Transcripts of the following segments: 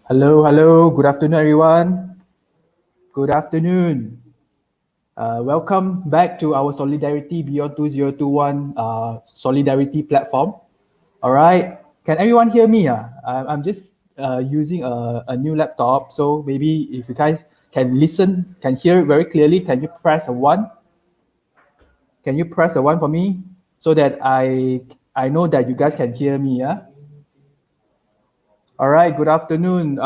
Hello, hello. Good afternoon, everyone. Good afternoon. Welcome back to our Solidarity Beyond 2021 Solidarity platform. All right. Can everyone hear me? I'm just using a new laptop. So maybe if you guys can listen, can hear it very clearly, can you press a one? Can you press a one for me so that I know that you guys can hear me? Yeah. All right, good afternoon.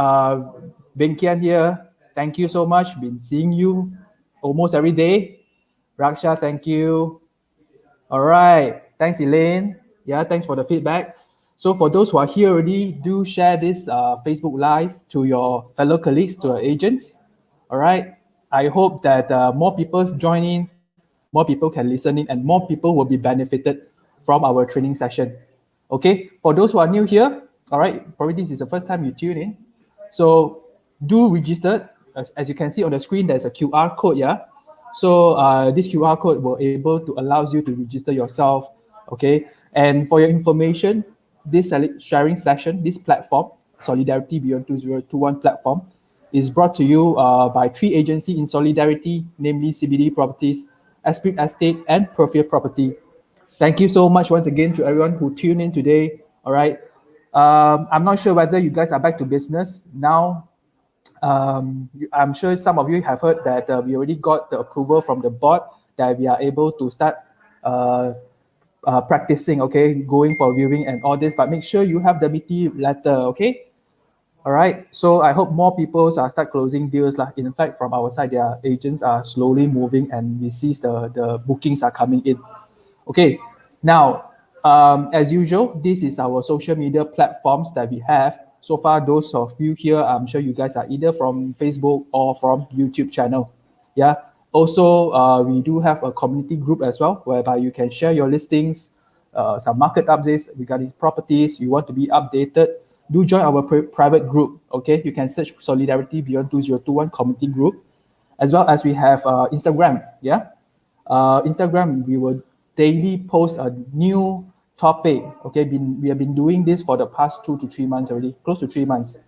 Beng Kian here. Thank you so much. Been seeing you almost every day. Raksha, thank you. All right, thanks Elaine. Yeah, thanks for the feedback. So for those who are here already, do share this Facebook Live to your fellow colleagues, to your agents. All right, I hope that more people join in, more people can listen in, and more people will be benefited from our training session. Okay, for those who are new here, all right, probably this is the first time you tune in. So do register. As you can see on the screen, there's a QR code, yeah? So this QR code will able to allows you to register yourself, okay? And for your information, this sharing session, this platform, Solidarity Beyond 2021 platform, is brought to you by three agencies in solidarity, namely CBD Properties, Esprit Estate, and Perfield Property. Thank you so much once again to everyone who tuned in today. All right. I'm not sure whether you guys are back to business now. I'm sure some of you have heard that we already got the approval from the board that we are able to start uh, practicing, okay, going for viewing and all this. But make sure you have the meeting letter, okay? All right. So I hope more people start closing deals. In fact, from our side, their agents are slowly moving and we see the bookings are coming in. Okay, now, as usual, this is our social media platforms that we have. So far, those of you here, I'm sure you guys are either from Facebook or from YouTube channel. Yeah. Also, we do have a community group as well, whereby you can share your listings, some market updates regarding properties. You want to be updated, do join our private group. Okay, you can search Solidarity Beyond 2021 community group, as well as we have Instagram. Yeah, Instagram, we will daily post a new topic. Okay, we have been doing this for the past 2 to 3 months already, close to 3 months.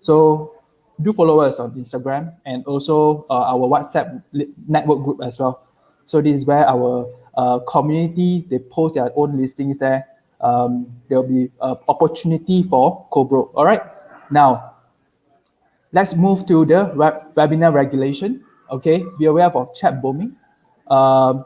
So do follow us on Instagram and also our WhatsApp network group as well. So this is where our community, they post their own listings there. There'll be opportunity for co-bro. All right. Now, let's move to the webinar regulation. Okay, be aware of chat bombing. Um,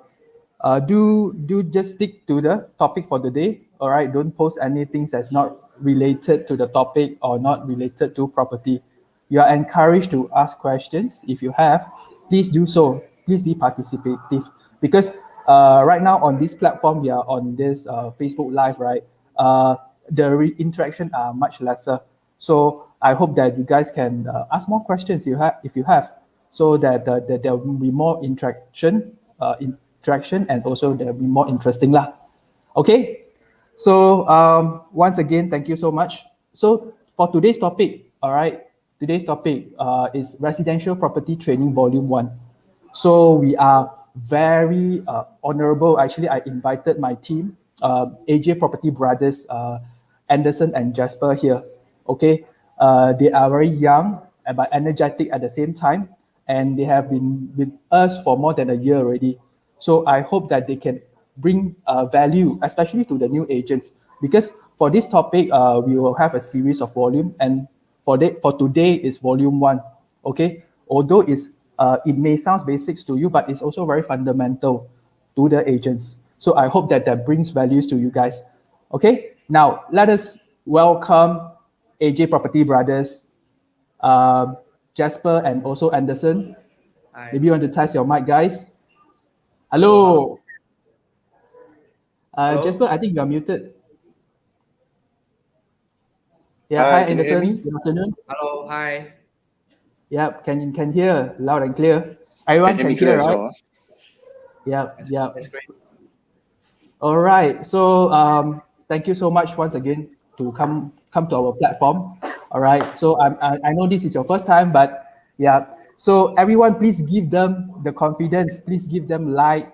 do just stick to the topic for the day. All right, don't post anything that's not related to the topic or not related to property. You are encouraged to ask questions. If you have, please do so. Please be participative because right now on this platform, we are on this Facebook Live, right? The interaction are much lesser. So I hope that you guys can ask more questions if you have, so that, that there will be more interaction and also there will be more interesting lah. Okay, so once again, thank you so much. So for today's topic, all right, today's topic is residential property training volume 1. So we are very honorable. Actually, I invited my team, AJ Property Brothers, Anderson and Jasper here. Okay, they are very young but energetic at the same time, and they have been with us for more than a year already. So I hope that they can bring value, especially to the new agents, because for this topic, we will have a series of volume, and for today is volume 1. Okay, although it may sound basics to you, but it's also very fundamental to the agents. So I hope that that brings values to you guys. Okay, now let us welcome AJ Property Brothers, Jasper and also Anderson. Hi. Maybe you want to test your mic, guys. Hello. Hello. Hello. Jasper, I think you are muted. Yeah, Hi, hi can you hear Anderson. me? Good afternoon. Hello. Hi. Yeah, can hear loud and clear. Can Everyone hear me can clear hear, as right? well? Yeah, yeah. That's great. All right. So thank you so much once again to come to our platform. All right. So I know this is your first time, but yeah. So everyone, please give them the confidence. Please give them like,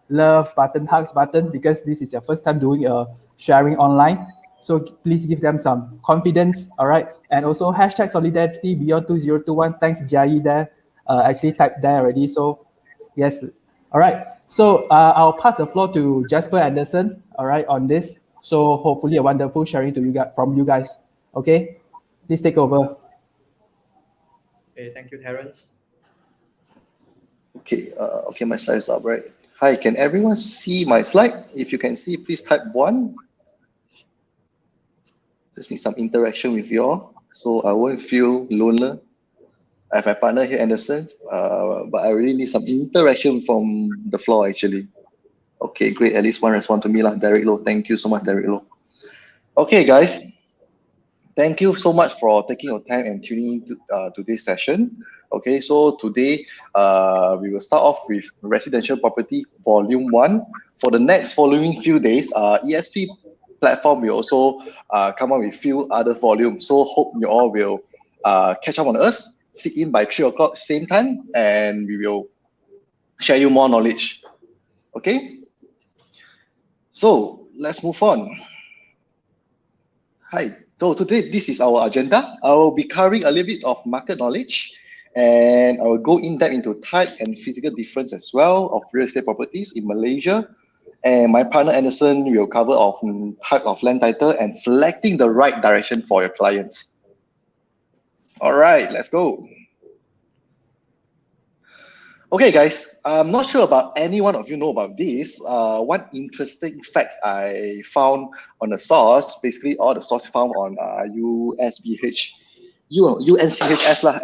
love button, hugs button, because this is their first time doing a sharing online. So please give them some confidence, all right? And also hashtag solidarity beyond 2021. Thanks, Jai there. Actually typed there already. So yes, all right. So I'll pass the floor to Jasper Anderson, all right, on this. So hopefully a wonderful sharing to you guys from you guys. Okay, please take over. Okay, thank you, Terence. Okay, my slide is up, right? Hi, can everyone see my slide? If you can see, please type 1. Just need some interaction with you all, so I won't feel lonely. I have my partner here, Anderson, but I really need some interaction from the floor, actually. Okay, great. At least one respond to me, Derek Low. Thank you so much, Derek Low. Okay, guys. Thank you so much for taking your time and tuning in to this session. Okay, so today we will start off with Residential Property Volume 1. For the next following few days, ESP platform will also come up with few other volumes. So hope you all will catch up on us, sit in by 3 o'clock same time, and we will share you more knowledge. Okay? So let's move on. Hi. So today, this is our agenda. I will be covering a little bit of market knowledge, and I will go in depth into type and physical difference as well of real estate properties in Malaysia. And my partner Anderson will cover of type of land title and selecting the right direction for your clients. All right, let's go. Okay, guys, I'm not sure about any one of you know about this. One interesting facts I found on the source, basically all the source found on UNCHS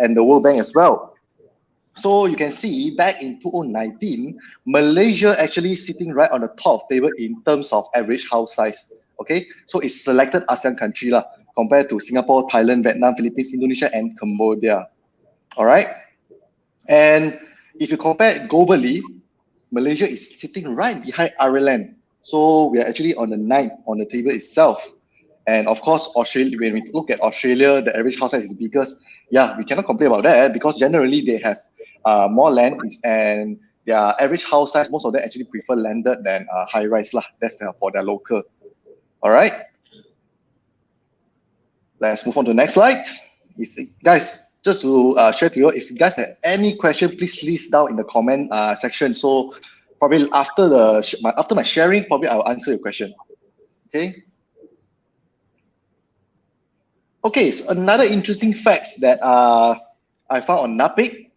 and the World Bank as well. So you can see back in 2019, Malaysia actually sitting right on the top of table in terms of average house size. Okay, so it's selected ASEAN country compared to Singapore, Thailand, Vietnam, Philippines, Indonesia, and Cambodia. All right, and if you compare it globally, Malaysia is sitting right behind Ireland. So we are actually on the 9th on the table itself. And of course, Australia, when we look at Australia, the average house size is biggest. Yeah, we cannot complain about that because generally they have more land and their average house size, most of them actually prefer landed than high rise. That's for their local. All right. Let's move on to the next slide. If guys, just to share to you, if you guys have any question, please list down in the comment section. So probably after my sharing, probably I'll answer your question. Okay. Okay, so another interesting facts that I found on NAPIC.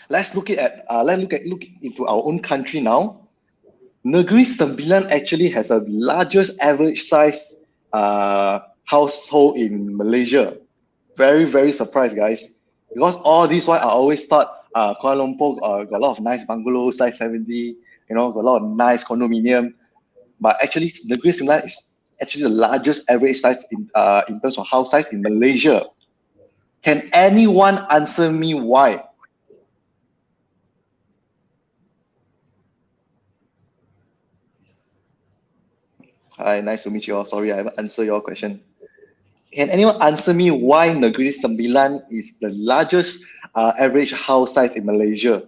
Let's look into our own country now. Negeri Sembilan actually has a largest average size household in Malaysia. Very, very surprised, guys. Because all this while I always thought Kuala Lumpur got a lot of nice bungalows, like 70, got a lot of nice condominium. But actually, Negeri Sembilan is actually the largest average size in terms of house size in Malaysia. Can anyone answer me why? Hi, nice to meet you all. Sorry, I haven't answered your question. Can anyone answer me why Negeri Sembilan is the largest average house size in Malaysia?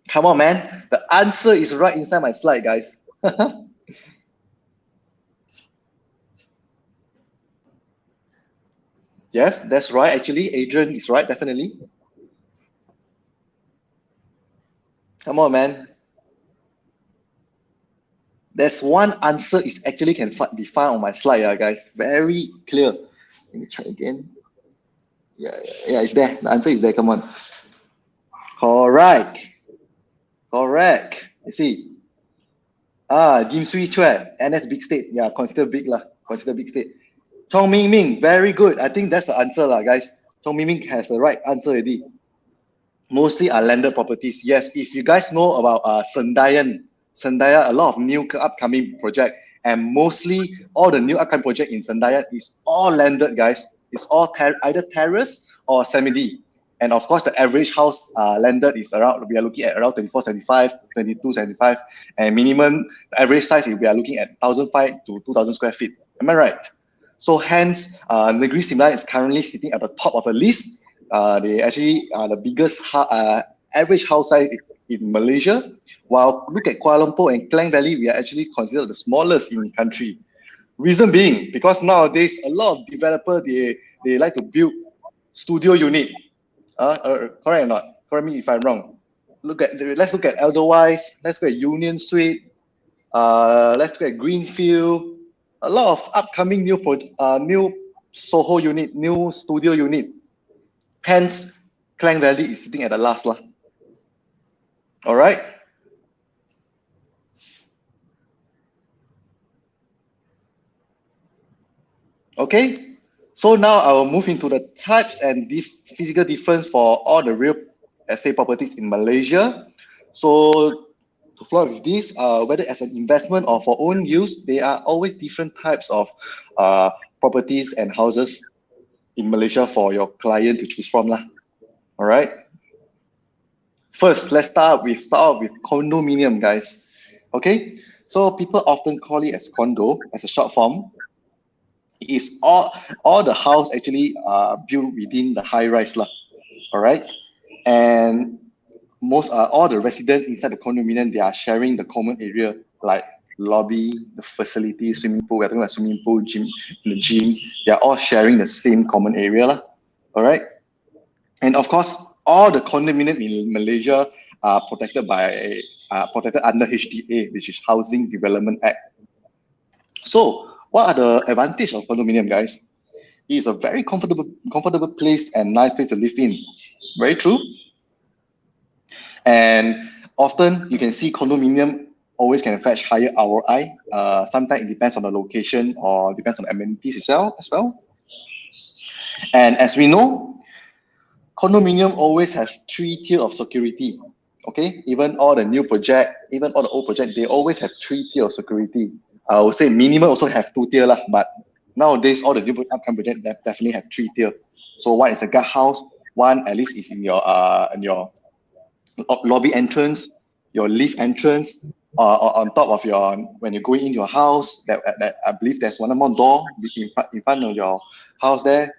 Come on, man. The answer is right inside my slide, guys. Yes, that's right. Actually, Adrian is right, definitely. Come on, man. There's one answer is actually can be found on my slide, guys. Very clear. Let me check again. Yeah, it's there. The answer is there. Come on. Correct. You see. Jim Swee Chue, NS Big State. Yeah, consider big lah. Consider big state. Chong Ming Ming, very good. I think that's the answer lah, guys. Chong Ming Ming has the right answer already. Mostly are landed properties. Yes, if you guys know about Sendayan, a lot of new upcoming project, and mostly all the new upcoming project in Sendayan is all landed, guys. It's all either terrace or semi-D. And of course, the average house landed is around, we are looking at around 2475, 2275, and minimum average size we are looking at 1,500 to 2,000 square feet. Am I right? So hence, Negeri Sembilan is currently sitting at the top of the list. They actually are the biggest average house size in Malaysia. While look at Kuala Lumpur and Klang Valley, we are actually considered the smallest in the country. Reason being, because nowadays a lot of developer they like to build studio unit. Correct or not? Correct me if I'm wrong. Let's look at Edelweiss. Let's look at Union Suite. Let's look at Greenfield. A lot of upcoming new Soho unit, new studio unit. Hence, Klang Valley is sitting at the last lah. All right. Okay. So now I will move into the types and physical difference for all the real estate properties in Malaysia. So to follow with this, whether as an investment or for own use, there are always different types of properties and houses in Malaysia for your client to choose from lah. All right. First, let's start with condominium, guys. Okay. So people often call it as condo as a short form. It is all the house actually built within the high rise lah. All right. And all the residents inside the condominium, they are sharing the common area like lobby, the facility, swimming pool. We're talking about swimming pool, gym, the gym. They are all sharing the same common area lah. All right. And of course, all the condominium in Malaysia are protected under HDA, which is Housing Development Act. So what are the advantages of condominium, guys? It is a very comfortable place and nice place to live in. Very true. And often you can see condominium always can fetch higher ROI. Sometimes it depends on the location or depends on the amenities itself as well. And as we know, condominium always have 3 tiers of security. Okay, even all the new project, even all the old project, they always have 3 tiers of security. I would say minimum also have 2 tiers lah, but nowadays all the new upcoming project definitely have 3 tiers. So one is the guardhouse, one at least is in your lobby entrance, your lift entrance, on top of when you're going in your house. That I believe there's one more door in front of your house there.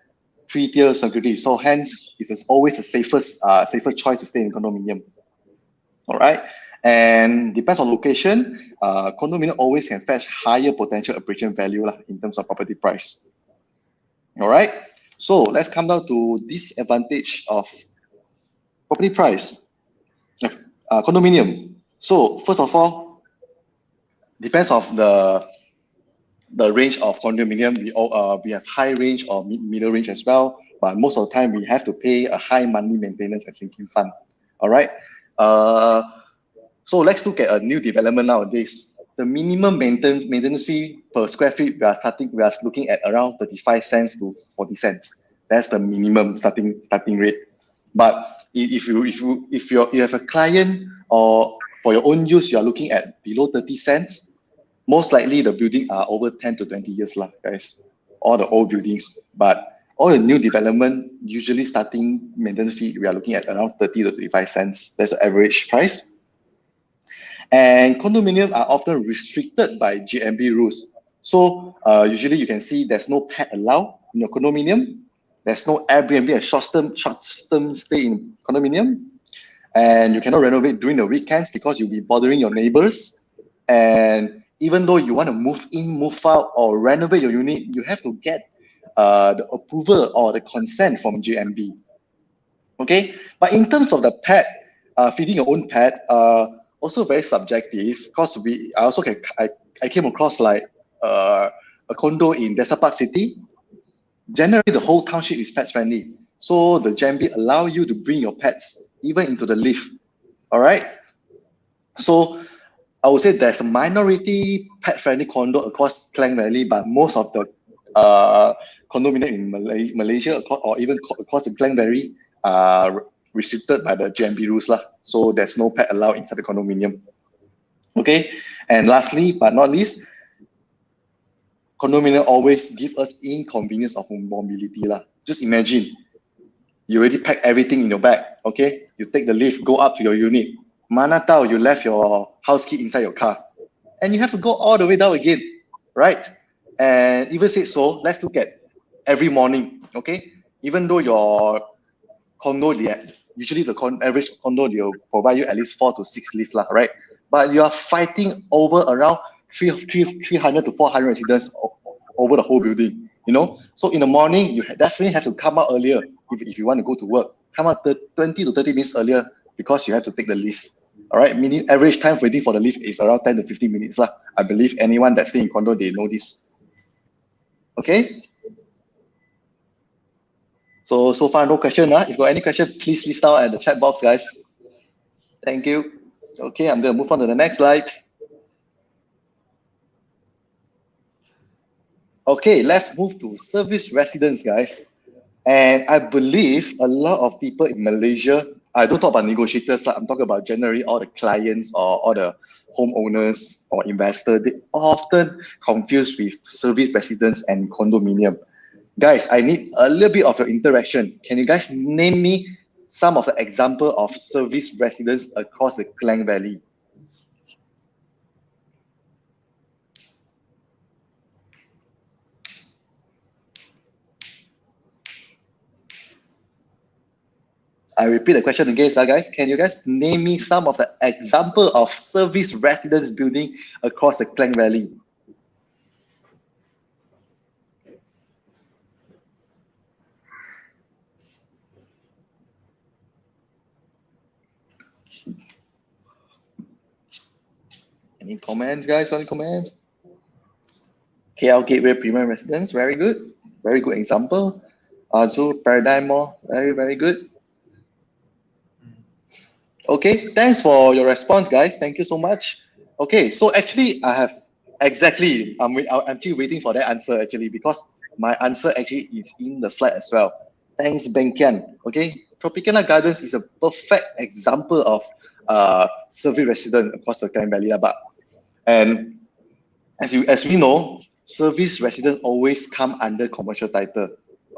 3 tiers security. So hence, it's always the safest choice to stay in condominium. All right. And depends on location, condominium always can fetch higher potential appreciation value lah, in terms of property price. All right. So let's come down to disadvantage of property price. Condominium. So first of all, depends of the range of condominium. We have high range or middle range as well, but most of the time we have to pay a high monthly maintenance and sinking fund. All right. So let's look at a new development nowadays. The minimum maintenance fee per square feet we are looking at around 35 cents to 40 cents. That's the minimum starting rate. But if you have a client or for your own use, you are looking at below 30 cents. Most likely the building are over 10 to 20 years lah, guys. All the old buildings, but all the new development, usually starting maintenance fee, we are looking at around 30 to 35 cents. That's the average price. And condominium are often restricted by GMB rules. So usually you can see there's no pet allowed in your condominium. There's no Airbnb, a short-term stay in condominium. And you cannot renovate during the weekends because you'll be bothering your neighbors. And even though you want to move in, move out, or renovate your unit, you have to get the approval or the consent from GMB. Okay, but in terms of the pet, feeding your own pet, also very subjective, because I came across like a condo in Desa Park City. Generally, the whole township is pet friendly, so the GMB allow you to bring your pets even into the lift. All right, so I would say there's a minority pet friendly condo across Klang Valley, but most of the condominium in Malaysia or even across the Klang Valley are restricted by the GMB rules lah. So there's no pet allowed inside the condominium. Okay, and lastly but not least, condominium always give us inconvenience of mobility lah. Just imagine, you already pack everything in your bag. Okay, you take the lift, go up to your unit. Mana tahu you left your house key inside your car, and you have to go all the way down again, right? And even said so, let's look at every morning. Okay, even though your condo, usually the average condo, they'll provide you at least 4 to 6 lifts lah, right? But you are fighting over around 300 to 400 residents over the whole building, you know. So in the morning, you definitely have to come out earlier if you want to go to work. Come out 20 to 30 minutes earlier because you have to take the lift. All right, meaning average time waiting for the lift is around 10 to 15 minutes. I believe anyone that stay in condo, they know this. Okay. So far, no question. If you got any question, please list out at the chat box, guys. Thank you. Okay, I'm going to move on to the next slide. Okay, let's move to service residence, guys. And I believe a lot of people in Malaysia, I don't talk about negotiators, I'm talking about generally all the clients or all the homeowners or investors, they often confuse with service residence and condominium. Guys, I need a little bit of your interaction. Can you guys name me some of the example of service residence across the Klang Valley? I repeat the question again, guys. Can you guys name me some of the example of service residence building across the Klang Valley? Any comments, guys? Any comments? KL Gateway Premium Residence, very good. Very good example. Azul Paradigm Mall, very, very good. Okay, thanks for your response, guys. Thank you so much. Okay, so actually I have exactly, I'm actually waiting for that answer actually, because my answer actually is in the slide as well. Thanks, Benkian. Okay, Tropicana Gardens is a perfect example of service resident across the Klang Valley. And as we know, service resident always come under commercial title.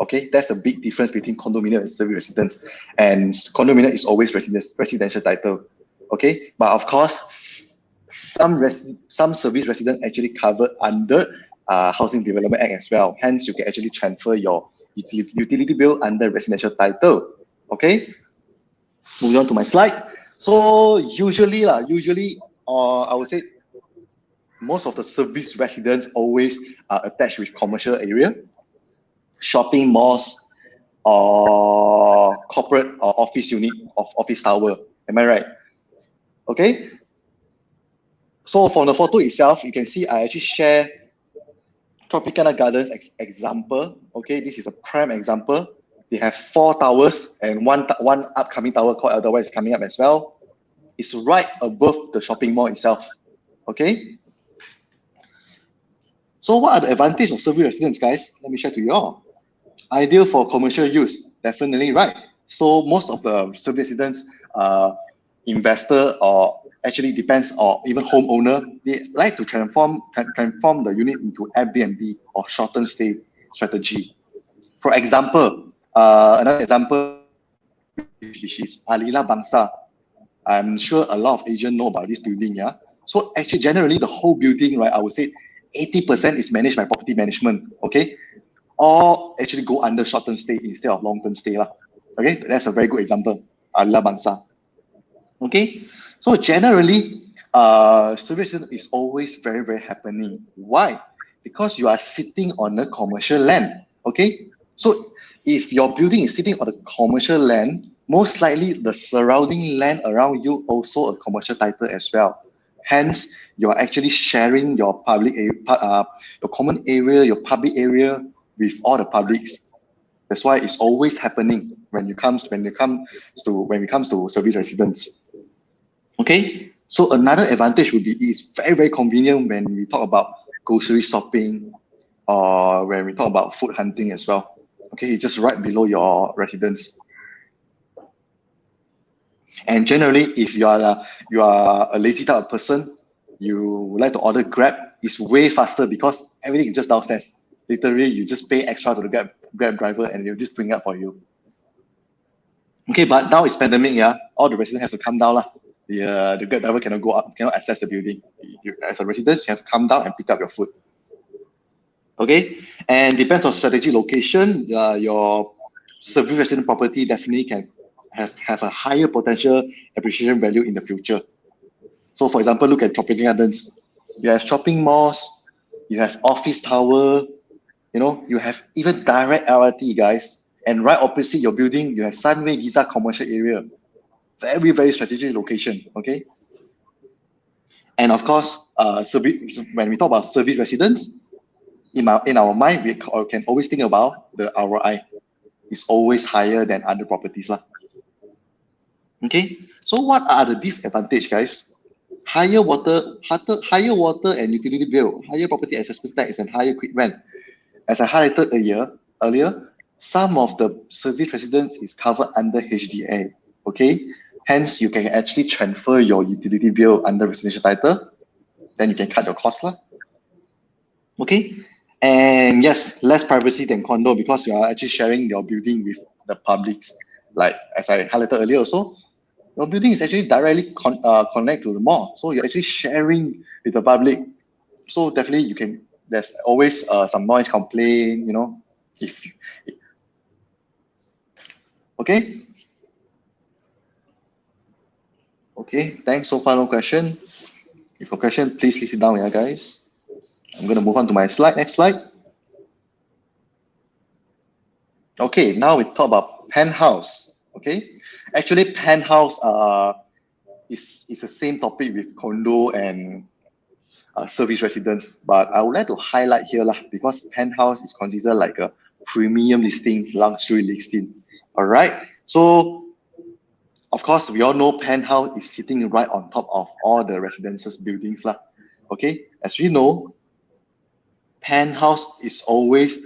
Okay, that's a big difference between condominium and service residence. And condominium is always residential title. Okay, but of course, some service resident actually covered under Housing Development Act as well. Hence, you can actually transfer your utility bill under residential title. Okay, moving on to my slide. So usually, I would say most of the service residents always are attached with commercial area, shopping malls, or corporate or office unit of office tower. Am I right? Okay. So from the photo itself, you can see I actually share Tropicana Gardens example. Okay, this is a prime example. They have 4 towers and one upcoming tower called Edelweiss is coming up as well. It's right above the shopping mall itself. Okay. So what are the advantages of service residence, guys? Let me share to you all. Ideal for commercial use, definitely right. So most of the service residents, investor or actually depends or even homeowner, they like to transform the unit into Airbnb or short-term stay strategy. For example, another example, which is Alila Bangsa. I'm sure a lot of agents know about this building, yeah. So actually, generally, the whole building, right, I would say 80% is managed by property management, okay? Or actually go under short-term stay instead of long-term stay. Okay, that's a very good example, Alila Bangsa. Okay, so generally, service is always very, very happening. Why? Because you are sitting on a commercial land, okay? So if your building is sitting on a commercial land, most likely the surrounding land around you also a commercial title as well. Hence, you are actually sharing your public area, your common area, your public area with all the publics. That's why it's always happening when it comes to service residents. Okay, so another advantage would be it's very, very convenient when we talk about grocery shopping or when we talk about food hunting as well. Okay, it's just right below your residence. And generally, if you are a lazy type of person, you like to order Grab, it's way faster because everything is just downstairs. Literally, you just pay extra to the Grab driver and they'll just bring up for you. Okay, but now it's pandemic, yeah. All the residents have to come down. The Grab driver cannot go up, cannot access the building. As a resident, you have to come down and pick up your food. Okay, and depends on strategic location. Your service resident property definitely can have a higher potential appreciation value in the future. So for example, look at Tropicana Gardens. You have shopping malls, you have office tower, You know, you have even direct LRT, guys. And right opposite your building, you have Sunway Giza commercial area. Very, very strategic location, okay? And of course, when we talk about service residents, in our mind, we can always think about the ROI. It's always higher than other properties lah. Okay, so what are the disadvantages, guys? Higher water and utility bill, higher property assessment tax, and higher quick rent. As I highlighted earlier, some of the service residents is covered under HDA. Okay, hence you can actually transfer your utility bill under residential title. Then you can cut your cost lah. Okay, and yes, less privacy than condo because you are actually sharing your building with the publics. Like as I highlighted earlier also, your building is actually directly connect to the mall. So you're actually sharing with the public. So definitely you can, there's always some noise complaint, you know, okay. Okay, thanks. So far, no question. If you have a question, please list it down, yeah, guys. I'm going to move on to my slide. Next slide. Okay, now we talk about penthouse. Okay, actually, penthouse is the same topic with condo and service residence, but I would like to highlight here lah, because penthouse is considered like a premium listing, luxury listing. All right, so of course we all know penthouse is sitting right on top of all the residences buildings lah. Okay, as we know, penthouse is always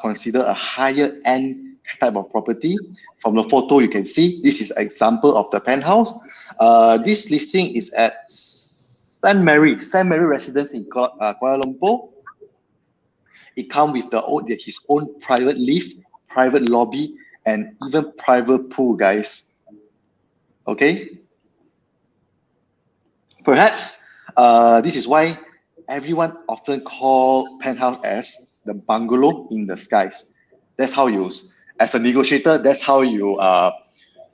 considered a higher end type of property. From the photo you can see, this is an example of the penthouse. This listing is at St. Mary residence in Kuala Lumpur. It comes with his own private lift, private lobby, and even private pool, guys. Okay. Perhaps this is why everyone often call penthouse as the bungalow in the skies. That's how you, as a negotiator, that's how you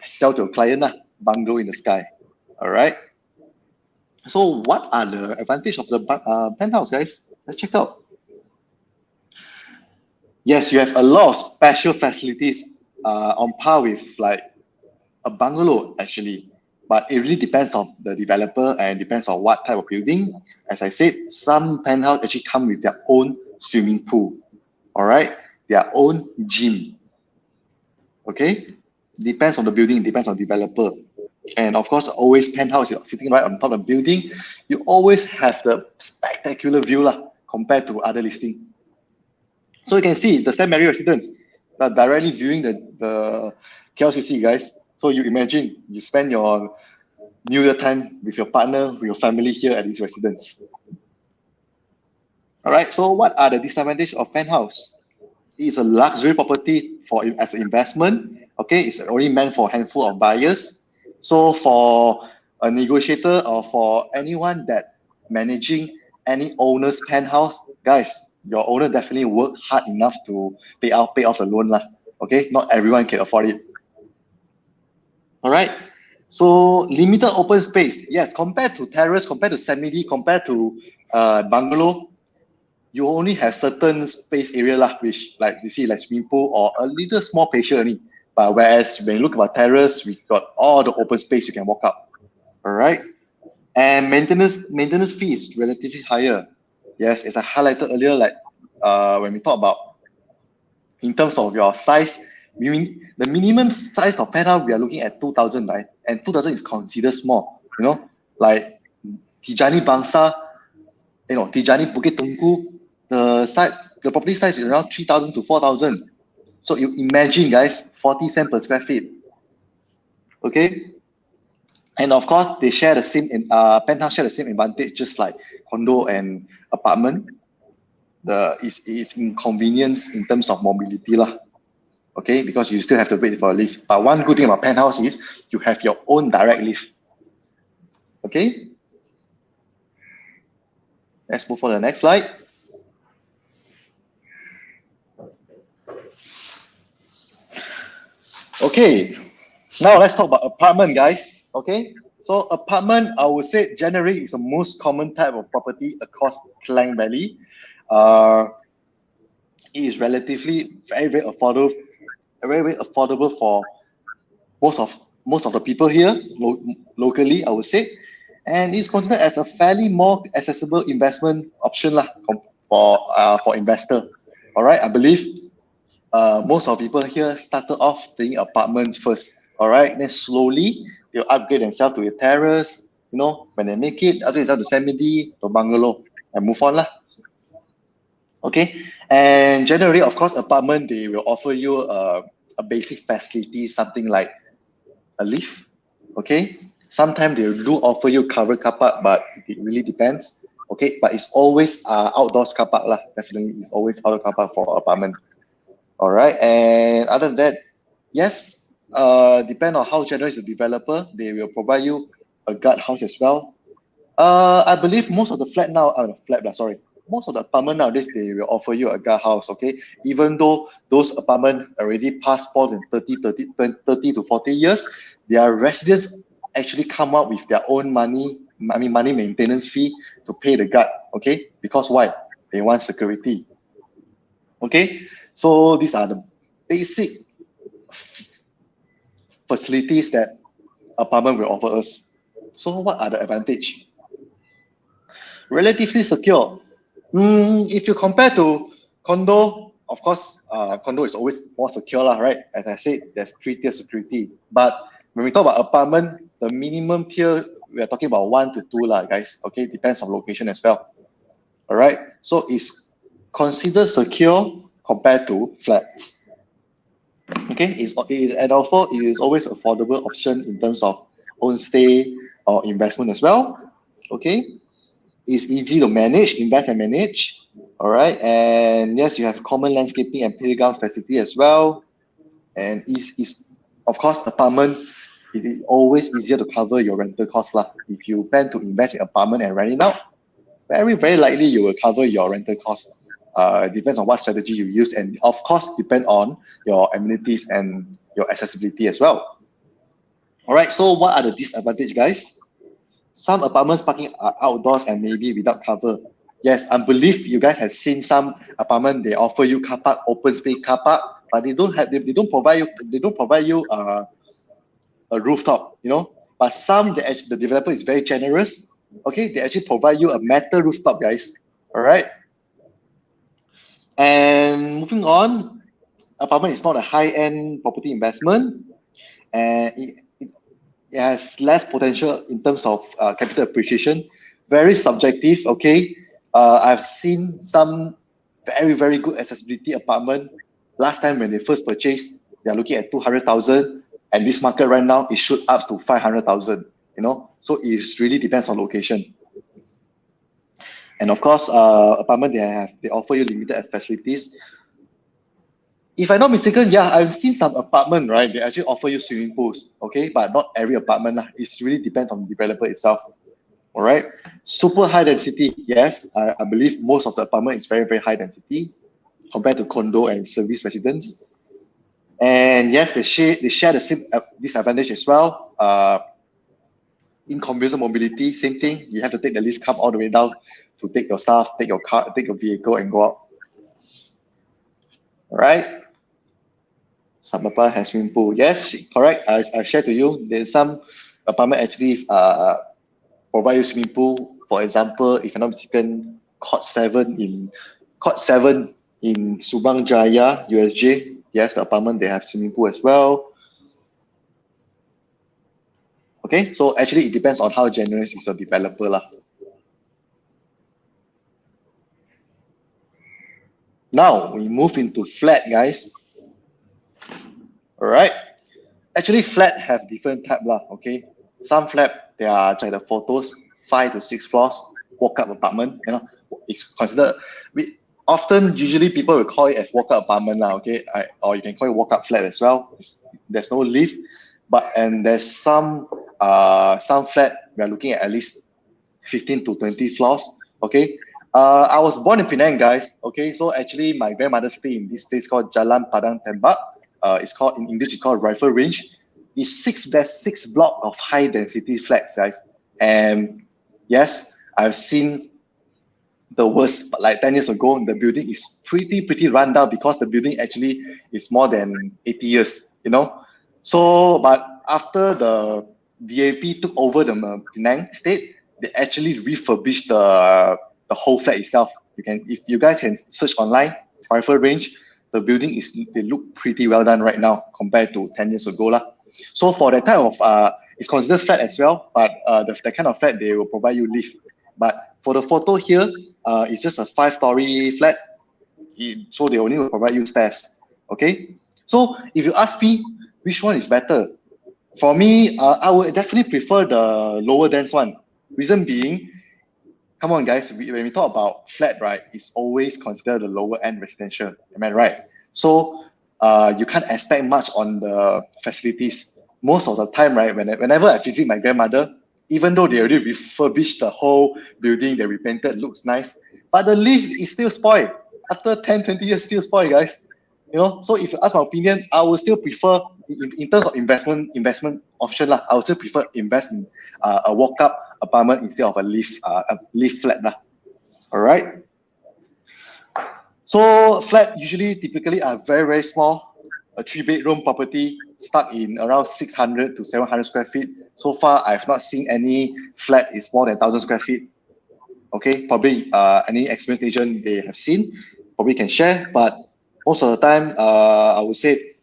sell to a client, bungalow in the sky. All right. So what are the advantages of the penthouse, guys? Let's check out. Yes, you have a lot of special facilities on par with like a bungalow actually, but it really depends on the developer and depends on what type of building. As I said, some penthouse actually come with their own swimming pool, all right, their own gym. Okay, depends on the building, depends on the developer. And of course, always penthouse is sitting right on top of the building. You always have the spectacular view lah, compared to other listing. So you can see the St. Mary residence directly viewing the KLCC, guys. So you imagine you spend your New Year time with your partner, with your family here at this residence. All right. So what are the disadvantages of penthouse? It's a luxury property as an investment. Okay, it's only meant for a handful of buyers. So for a negotiator or for anyone that managing any owner's penthouse, guys, your owner definitely work hard enough to pay off the loan lah. Okay, not everyone can afford it. All right. So limited open space. Yes, compared to terrace, compared to semi-D, compared to bungalow, you only have certain space area lah, which like you see like swimming pool or a little small patio only. But whereas when you look about terrace, we got all the open space you can walk up. All right. And maintenance fee is relatively higher. Yes, as I highlighted earlier, like when we talk about in terms of your size, the minimum size of penthouse we are looking at 2,000, right? And 2,000 is considered small. You know, like Tijani Bangsa, Tijani Bukit Tungku, the property size is around 3,000 to 4,000. So you imagine, guys, 40 cents per square feet. Okay. And of course, they share the same, penthouse share the same advantage, just like condo and apartment. It's inconvenience in terms of mobility lah. Okay, because you still have to wait for a lift. But one good thing about penthouse is you have your own direct lift. Okay. Let's move on to the next slide. Okay, now let's talk about apartment, guys. Okay, so apartment, I would say generally is the most common type of property across Klang Valley. it is relatively very affordable, very affordable for most of the people here locally, I would say, and it's considered as a fairly more accessible investment option lah for investor. All right, I believe most of people here started off staying apartments first. All right, then slowly they'll upgrade themselves to a terrace. You know, when they make it, upgrade themselves to semi to bungalow and move on lah. Okay, and generally, of course, apartment they will offer you a basic facility, something like a lift. Okay, sometimes they do offer you covered car park, but it really depends. Okay, but it's always outdoors car park lah. Definitely, it's always outdoor car park for apartment. All right, and other than that, yes, depend on how generous the developer, they will provide you a guard house as well. I believe most of the most of the apartment nowadays, they will offer you a guard house, okay? Even though those apartments already past more than 30 to 40 years, their residents actually come up with their own money maintenance fee to pay the guard, okay? Because why? They want security. Okay, so these are the basic facilities that apartment will offer us. So what are the advantage? Relatively secure. If you compare to condo, of course, condo is always more secure lah, right? As I said, there's 3-tier security. But when we talk about apartment, the minimum tier, we are talking about 1 to 2 lah, guys. Okay, depends on location as well. All right, so it's considered secure compared to flats. Okay, and also it is always affordable option in terms of own stay or investment as well. Okay, it's easy to manage, invest and manage. All right, and yes, you have common landscaping and playground facility as well. And is of course apartment. It is always easier to cover your rental cost lah. If you plan to invest in apartment and rent it out, very likely you will cover your rental cost. It depends on what strategy you use, and of course depend on your amenities and your accessibility as well. All right, so what are the disadvantages, guys? Some apartments parking are outdoors and maybe without cover. Yes, I believe you guys have seen some apartment, they offer you car park, open space car park, but they don't provide you a rooftop, you know. But some the developer is very generous. Okay, they actually provide you a metal rooftop, guys. All right. And moving on, apartment is not a high-end property investment, and it has less potential in terms of capital appreciation. Very subjective. Okay, I've seen some very good accessibility apartment. Last time when they first purchased, they are looking at 200,000, and this market right now it shoot up to 500,000. You know, so it really depends on location. And of course, apartment they offer you limited facilities. If I'm not mistaken, yeah, I've seen some apartment, right? They actually offer you swimming pools, okay, but not every apartment. It really depends on the developer itself. All right, super high density. Yes, I believe most of the apartment is very high density compared to condo and service residence. And yes, they share the same disadvantage as well. Inconvenient mobility, same thing. You have to take the lift, come all the way down to take your stuff, take your car, take your vehicle, and go out. All right. Some apartment has swimming pool. Yes, correct. I shared to you. There's some apartment actually provide you swimming pool. For example, if you're not mistaken, Court 7 in Subang Jaya, USJ. Yes, the apartment they have swimming pool as well. Okay, so actually it depends on how generous is your developer lah. Now we move into flat, guys. All right. Actually, flat have different type lah. Okay, some flat they are like the photos, 5 to 6 floors, walk-up apartment. You know, it's considered. Usually people will call it as walk-up apartment lah. Okay, or you can call it walk-up flat as well. There's no lift, and there's some flat we are looking at least 15 to 20 floors. Okay, I was born in Penang, guys. Okay, so actually my grandmother stayed in this place called Jalan Padang Tembak. It's called in English, it's called Rifle Range. It's 6 block of high density flats, guys. And yes, I've seen the worst, but like 10 years ago, the building is pretty run down because the building actually is more than 80 years, you know. So, but after the DAP took over the Penang state, they actually refurbished the whole flat itself. You can, if you guys can search online, rifle range, the building they look pretty well done right now compared to 10 years ago lah. So for that type of it's considered flat as well, but that kind of flat they will provide you lift. But for the photo here, it's just a 5-story flat, so they only will provide you stairs. Okay, so if you ask me which one is better, for me, I would definitely prefer the lower dense one. Reason being, come on guys, when we talk about flat, right, it's always considered the lower end residential. Am I right? So you can't expect much on the facilities. Most of the time, right, whenever I visit my grandmother, even though they already refurbished the whole building, they repainted, looks nice, but the lift is still spoiled. After 10, 20 years, still spoiled, guys. You know, so if you ask my opinion, I would still prefer, in terms of investment option lah, I would still prefer invest in a walk-up apartment instead of a lift flat lah. All right. So flat typically are very small. A 3-bedroom property start in around 600 to 700 square feet. So far, I've not seen any flat is more than 1,000 square feet. Okay, probably any experienced agent they have seen probably can share, but most of the time, I would say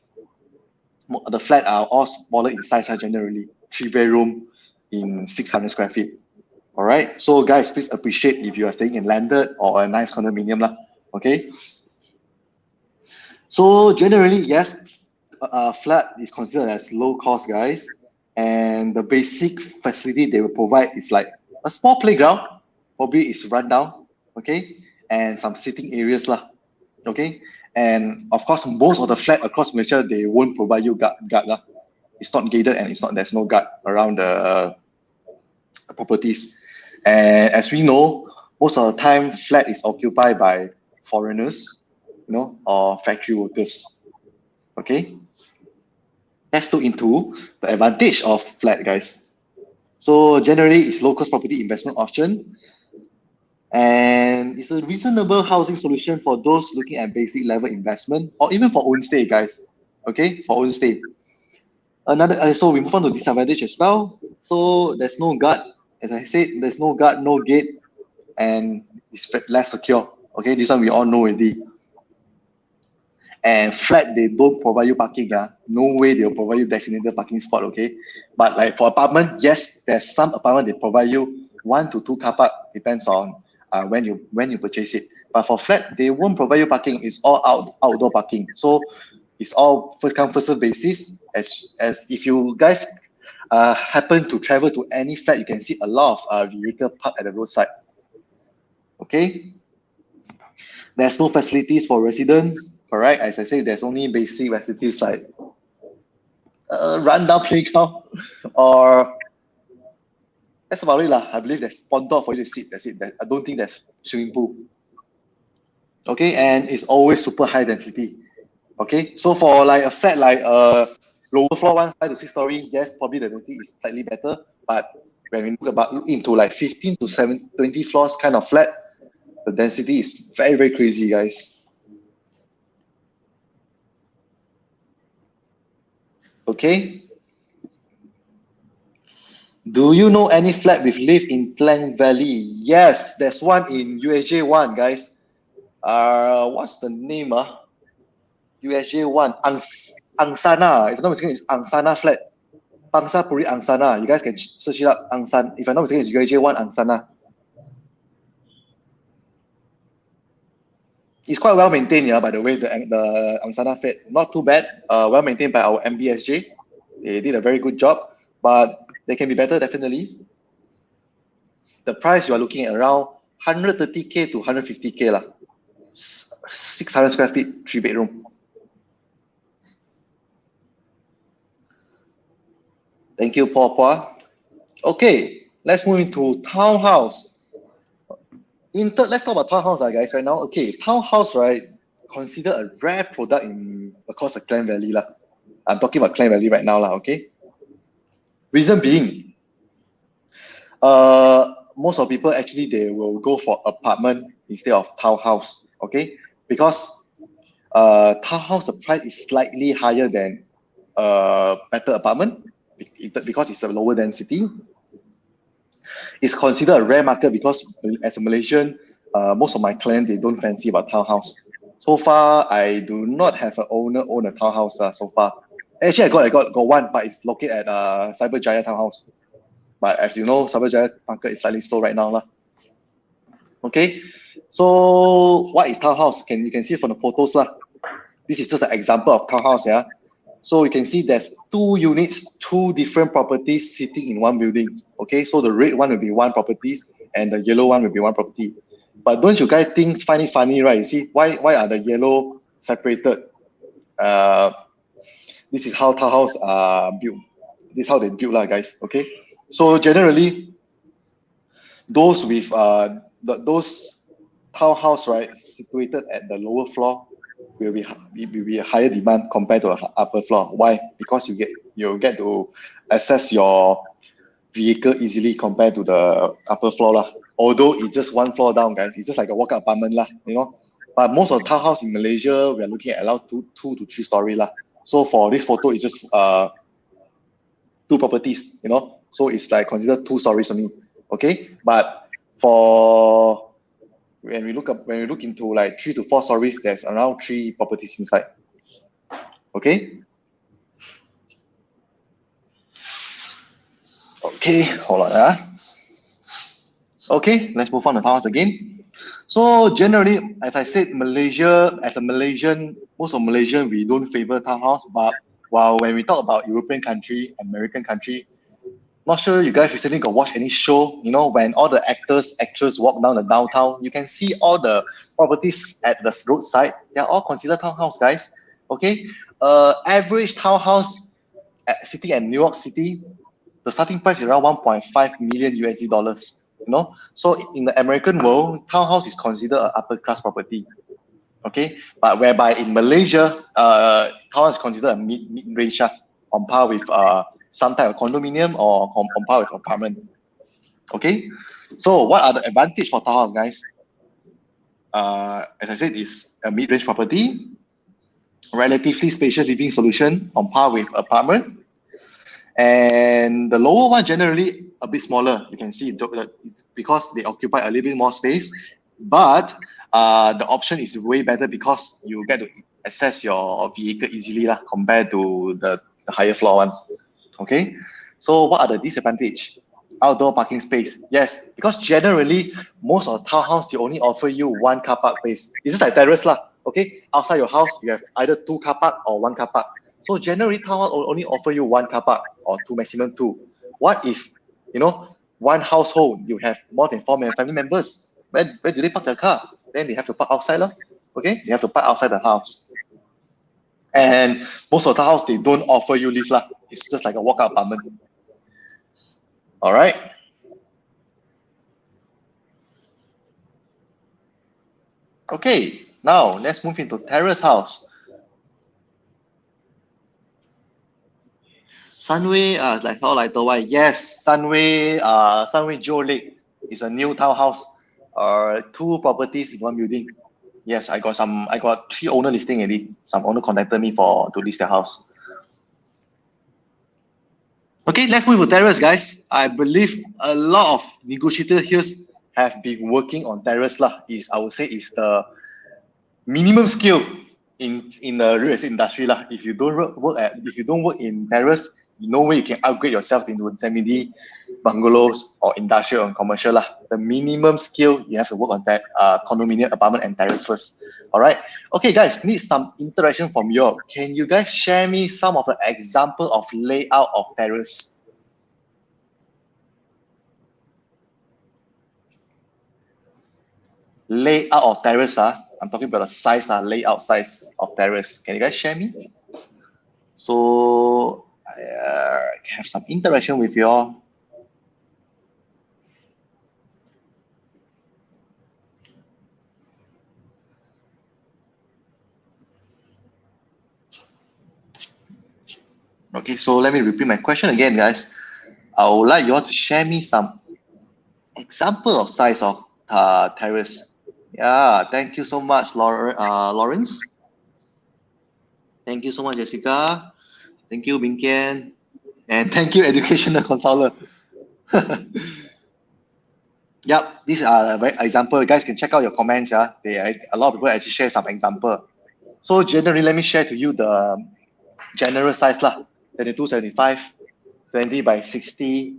the flat are all smaller in size generally. 3-bedroom in 600 square feet. All right, so guys, please appreciate if you are staying in landed or a nice condominium lah. Okay. So generally, yes, flat is considered as low cost, guys, and the basic facility they will provide is like a small playground, probably it's run down, okay, and some sitting areas lah, okay, and of course most of the flat across Malaysia they won't provide you guard lah. It's not gated and there's no guard around the properties, and as we know, most of the time flat is occupied by foreigners, you know, or factory workers. Okay, let's look into the advantage of flat, guys. So generally, it's low cost property investment option, and it's a reasonable housing solution for those looking at basic level investment or even for own stay, guys. Okay, for own stay. Another, so we move on to disadvantage as well. So there's no guard, as I said, there's no guard, no gate, and it's less secure. Okay, this one we all know already. And flat, they don't provide you parking. No way they'll provide you designated parking spot. Okay, but like for apartment, yes, there's some apartment they provide you 1 to 2 car park, depends on when you purchase it. But for flat, they won't provide you parking. It's all outdoor parking. So it's all first come first serve basis. As if you guys happen to travel to any flat, you can see a lot of vehicle parked at the roadside. Okay. There's no facilities for residents, correct? As I say, there's only basic facilities like rundown playground, or that's about it lah. I believe there's pond for you to sit. That's it. I don't think there's swimming pool. Okay, and it's always super high density. Okay, so for like a flat like lower floor one, 5 to 6 story, yes, probably the density is slightly better. But when we look into like 15 to 20 floors kind of flat, the density is very crazy, guys. Okay. Do you know any flat with lift in Klang Valley? Yes, there's one in USJ 1, guys. What's the name? USJ 1, Angsana. If I'm not mistaken, it's Angsana flat. Pangsa Puri Angsana. You guys can search it up. Angsan. If I'm not mistaken, it's USJ 1 Angsana. It's quite well maintained, yeah, by the way, the Angsana flat. Not too bad. Well maintained by our MBSJ. They did a very good job, but they can be better, definitely. The price you are looking at around 130K to 150K lah. 600 square feet, 3-bedroom. Thank you, Paul. Okay, let's move into townhouse. Let's talk about townhouse, guys, right now. Okay, townhouse, right, considered a rare product across the Klang Valley lah. I'm talking about Klang Valley right now lah, okay? Reason being, most of people actually they will go for apartment instead of townhouse. Okay, because townhouse the price is slightly higher than better apartment because it's a lower density. It's considered a rare market because as a Malaysian, most of my clients they don't fancy about townhouse. So far, I do not have an owner own a townhouse so far. Actually, I got one, but it's located at Cyberjaya townhouse. But as you know, Cyberjaya market is slightly slow right now lah. Okay, so what is townhouse? You can see from the photos lah. This is just an example of townhouse, yeah. So you can see there's 2 units, 2 different properties sitting in one building. Okay, so the red one will be one properties and the yellow one will be one property. But don't you guys find it funny, right? You see, why are the yellow separated? This is how townhouse are built. This is how they build lah, guys. Okay, so generally, those with those townhouse, right, situated at the lower floor will be a higher demand compared to a upper floor. Why? Because you get to access your vehicle easily compared to the upper floor lah. Although it's just 1 floor down, guys, it's just like a walk-up apartment lah, you know. But most of the townhouse in Malaysia, we are looking at around 2 to 3 story lah. So for this photo, it's just 2 properties, you know. So it's like considered 2 stories only. Okay, but for when we look into like 3 to 4 stories, there's around 3 properties inside. Okay. Okay, hold on. Okay, let's move on to townhouse again. So generally, as I said, Malaysia, as a Malaysian, most of Malaysian, we don't favor townhouse. But while when we talk about European country, American country, not sure you guys recently got watch any show, you know, when all the actors walk down the downtown, you can see all the properties at the roadside. They're all considered townhouse, guys. Okay, average townhouse sitting at New York City, the starting price is around 1.5 million USD dollars. You know, so in the American world, townhouse is considered an upper class property. Okay, but whereby in Malaysia, townhouse is considered a mid range, on par with some type of condominium or on par with apartment. Okay, so what are the advantage for townhouse, guys? As I said, it's a mid-range property, relatively spacious living solution on par with apartment, and the lower one generally a bit smaller. You can see because they occupy a little bit more space, but the option is way better because you get to access your vehicle easily lah, compared to the higher floor one. Okay, so what are the disadvantage? Outdoor parking space. Yes, because generally most of the townhouse they only offer you 1 car park space. It's just like terrace lah. Okay, outside your house you have either 2 car park or 1 car park. So generally townhouse will only offer you 1 car park or 2, maximum 2. What if, you know, one household you have more than 4 family members? Where do they park their car? Then they have to park outside lah. Okay, they have to park outside the house. And most of the house they don't offer you lift lah. It's just like a walk-out apartment. All right. Okay, now let's move into terrace house. Sunway, like how like the why? Yes, Sunway Joe Lake is a new townhouse. 2 properties in 1 building. Yes, I got 3 owner listing already. Some owner contacted me to list their house. Okay, let's move to terrace, guys. I believe a lot of negotiators here have been working on terrace lah. I would say is the minimum skill in the real estate industry lah. If you don't work in terrace, no way you can upgrade yourself into semi bungalows or industrial and commercial lah. The minimum skill you have to work on that condominium, apartment, and terrace first. All right. Okay, guys, need some interaction from you all. Can you guys share me some of the example of layout of terrace? Layout of terrace, I'm talking about the size, layout size of terrace. Can you guys share me? So I have some interaction with you all. Okay, so let me repeat my question again, guys. I would like you all to share me some example of size of terrace. Yeah, thank you so much, Lawrence. Thank you so much, Jessica. Thank you, Bing Kian. And thank you, educational controller. Yep, these are example. You guys can check out your comments. Yeah, a lot of people actually share some example. So generally, let me share to you the general size lah. 2275, 20 by 60,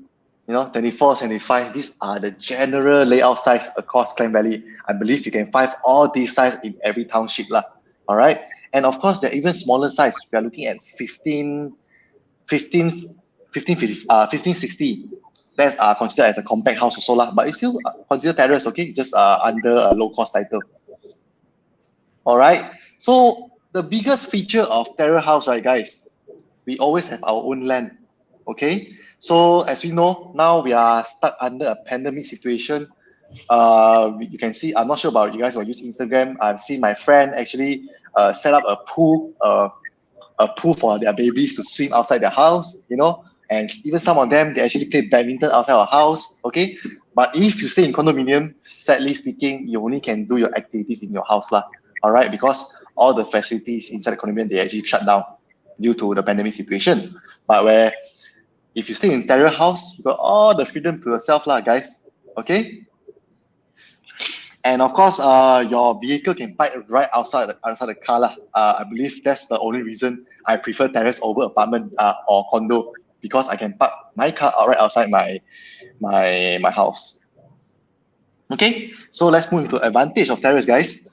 2475. These are the general layout size across Klang Valley. I believe you can find all these size in every township lah. All right, and of course, there are even smaller size. We are looking at 1560. That's considered as a compact house also lah, but it's still considered terrace, okay? Just under a low cost title. All right. So the biggest feature of terrace house, right, guys? We always have our own land, okay? So as we know, now we are stuck under a pandemic situation. You can see, I'm not sure about you guys who use Instagram. I've seen my friend actually set up a pool for their babies to swim outside their house, and even some of them, they actually play badminton outside our house, okay? But if you stay in condominium, sadly speaking, you only can do your activities in your house lah, all right? Because all the facilities inside the condominium, they actually shut down due to the pandemic situation. But if you stay in terrace house, you got all the freedom to yourself lah, guys, okay? And of course, your vehicle can park right outside the car lah. I believe that's the only reason I prefer terrace over apartment or condo, because I can park my car right outside my house. Okay, so let's move to the advantage of terrace, guys.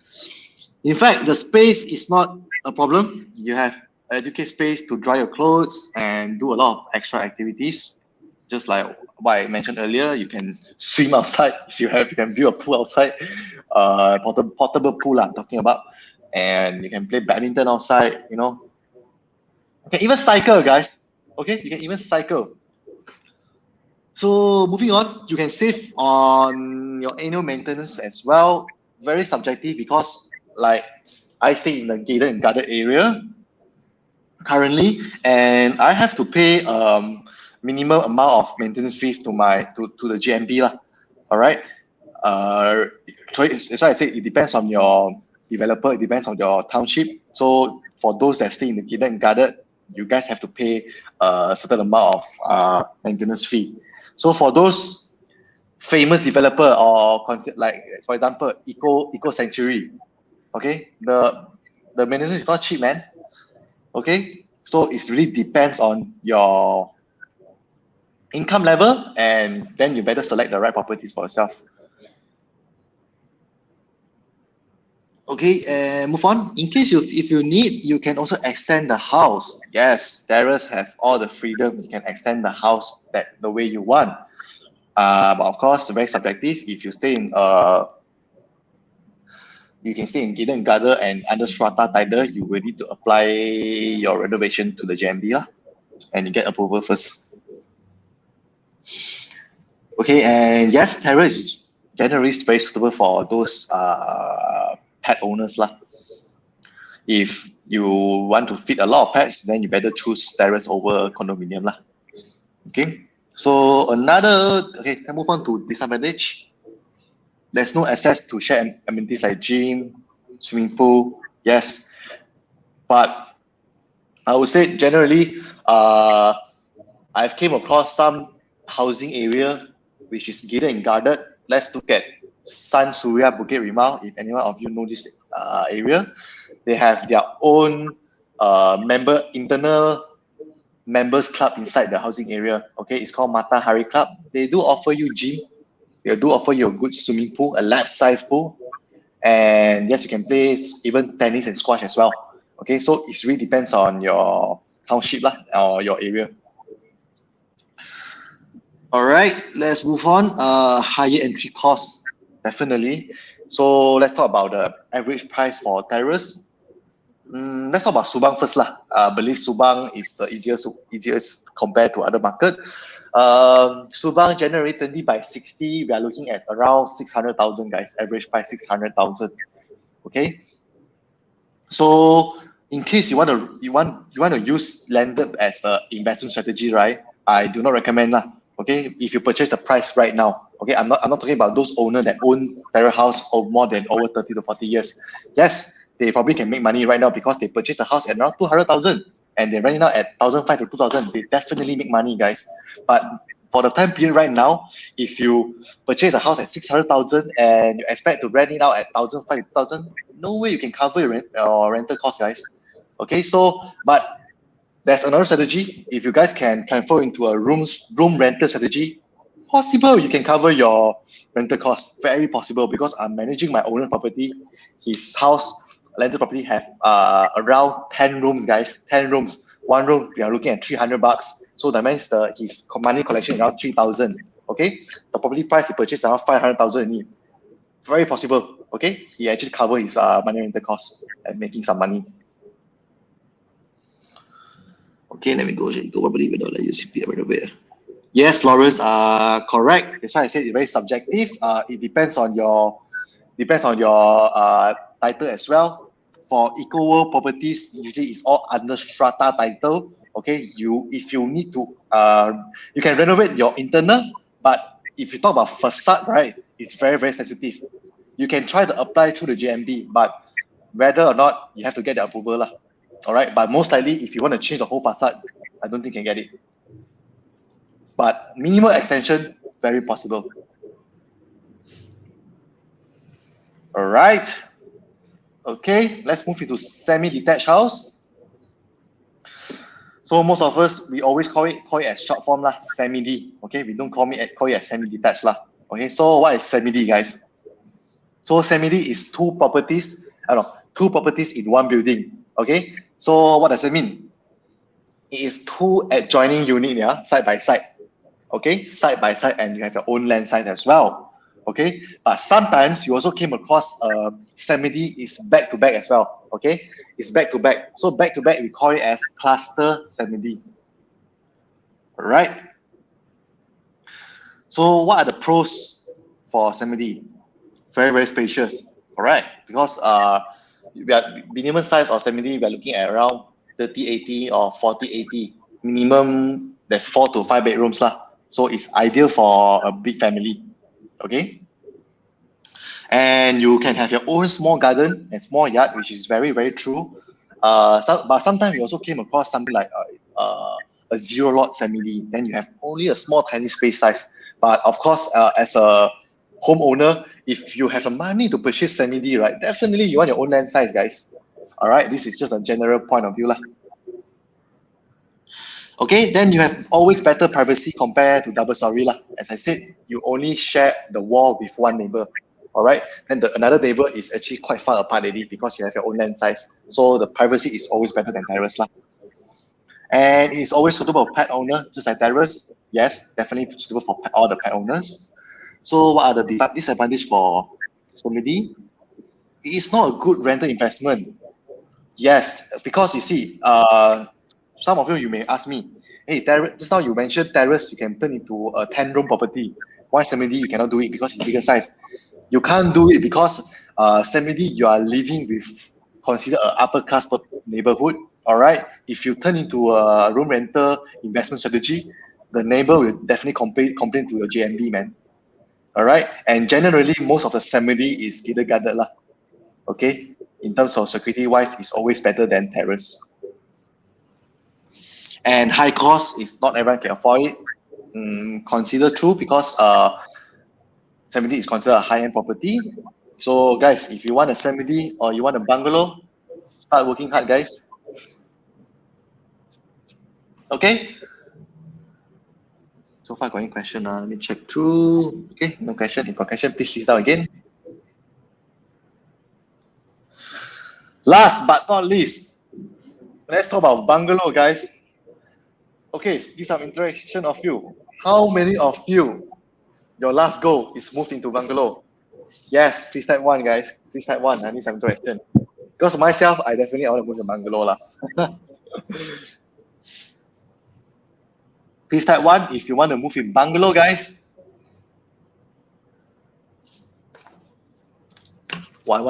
In fact, the space is not a problem. You have adequate space to dry your clothes and do a lot of extra activities. Just like what I mentioned earlier, you can swim outside if you can build a pool outside, portable pool I'm talking about, and you can play badminton outside. You can even cycle, guys. Okay, you can even cycle. So moving on, you can save on your annual maintenance as well. Very subjective, because like I stay in the gated and guarded area currently, and I have to pay minimum amount of maintenance fee to the GMB lah. All right. So that's why I say it depends on your developer. It depends on your township. So for those that stay in the gated and guarded, you guys have to pay a certain amount of maintenance fee. So for those famous developer or like, for example, Eco Sanctuary, okay, the maintenance is not cheap, man. Okay, so it really depends on your income level, and then you better select the right properties for yourself. Okay, and move on. In case if you need, you can also extend the house. Yes, terrace have all the freedom. You can extend the house the way you want. But of course, very subjective. If you stay in you can stay in gated and guarded and under strata title, you will need to apply your renovation to the GMB and you get approval first. Okay, and yes, terrace is generally very suitable for those pet owners lah. If you want to feed a lot of pets, then you better choose terrace over condominium lah. Okay, so let's move on to disadvantage. There's no access to shared amenities like gym, swimming pool. Yes, but I would say generally, I've came across some housing area which is gated and guarded. Let's look at Sun Surya Bukit Rimau. If anyone of you know this area, they have their own internal members club inside the housing area. Okay, it's called Mata Hari Club. They do offer you gym. They do offer you a good swimming pool, a lap-size pool, and yes, you can play even tennis and squash as well. Okay, so it really depends on your township lah, or your area. All right, let's move on. Higher entry cost, definitely. So let's talk about the average price for terrace. Let's talk about Subang first lah. I believe Subang is the easiest compared to other market. Subang generally 20 by 60. We are looking at around 600,000, guys. Average price 600,000. Okay. So in case you want to use landed as an investment strategy, right? I do not recommend lah. Okay, if you purchase the price right now, Okay, I'm not talking about those owners that own terrace house for more than over 30 to 40 years. Yes, they probably can make money right now because they purchased the house at around 200,000 and they're renting out at 1,500 to 2,000. They definitely make money, guys. But for the time period right now, if you purchase a house at 600,000 and you expect to rent it out at 1,500 to 2,000, no way you can cover your rental cost, guys. Okay, so but there's another strategy. If you guys can transfer into a room rental strategy, possible you can cover your rental cost. Very possible because I'm managing my own property. His house, rental property have around 10 rooms, guys. 10 rooms. One room we are looking at $300. So that means his money collection around 3,000. Okay, the property price he purchased around 500,000. Very possible. Okay, he actually cover his money rental cost and making some money. Okay, let me go property without like UCP right away. Yes, Lawrence, correct. That's why I said it's very subjective. It depends on your title as well. For Eco-World properties, usually it's all under strata title. Okay, if you need to, you can renovate your internal, but if you talk about facade, right, it's very, very sensitive. You can try to apply through the JMB, but whether or not you have to get the approval lah. All right, but most likely, if you want to change the whole facade, I don't think you can get it. But minimal extension, very possible. All right. Okay, let's move into semi-detached house. So most of us, we always call it as short form lah, semi-D. Okay, we don't call it as semi-detached lah. Okay, so what is semi-D, guys? So semi-D is two properties in one building. Okay, so what does it mean? It is two adjoining units, side by side. Okay, side by side, and you have your own land size as well. Okay, but sometimes you also came across semi-D is back to back as well. Okay, it's back to back. So back to back, we call it as cluster semi-D. All right. So what are the pros for semi-D? Very, very spacious. All right, because we are minimum size of semi-D, we are looking at around 30-80 or 40-80. Minimum, there's 4 to 5 bedrooms lah. So it's ideal for a big family. Okay. And you can have your own small garden and small yard, which is very, very true. But sometimes you also came across something like a zero lot semi-D. Then you have only a small, tiny space size. But of course, as a homeowner, if you have the money to purchase semi-D, right, definitely you want your own land size, guys. All right, this is just a general point of view lah. Okay, then you have always better privacy compared to double story lah. As I said, you only share the wall with one neighbor. All right, then another neighbor is actually quite far apart already because you have your own land size. So the privacy is always better than terrace lah. And it's always suitable for pet owner, just like terrace. Yes, definitely suitable for all the pet owners. So what are the disadvantages for semi-D? It is not a good rental investment. Yes, because you see, some of you may ask me, hey, just now you mentioned terrace, you can turn into a 10-room property. Why semi-D you cannot do it because it's bigger size? You can't do it because semi-D you are living with considered an upper class neighborhood. All right, if you turn into a room rental investment strategy, the neighbor will definitely complain to your JMB, man. All right, and generally most of the semi-D is gated guarded lah. Okay, in terms of security wise, it's always better than terrace. And high cost is not everyone can afford it. Consider true because semi-D is considered a high-end property. So guys, if you want a semi-D or you want a bungalow, start working hard, guys. Okay. So far, got any question? Let me check through. Okay, no question. If got question, please list down again. Last but not least, let's talk about bungalow, guys. Okay, these are interaction of you. How many of you, your last goal is move into bungalow? Yes, please type 1, guys. Please type 1. I need some interaction. Because myself, I definitely want to move to bungalow lah. Please type 1 if you want to move in bungalow, guys. 1.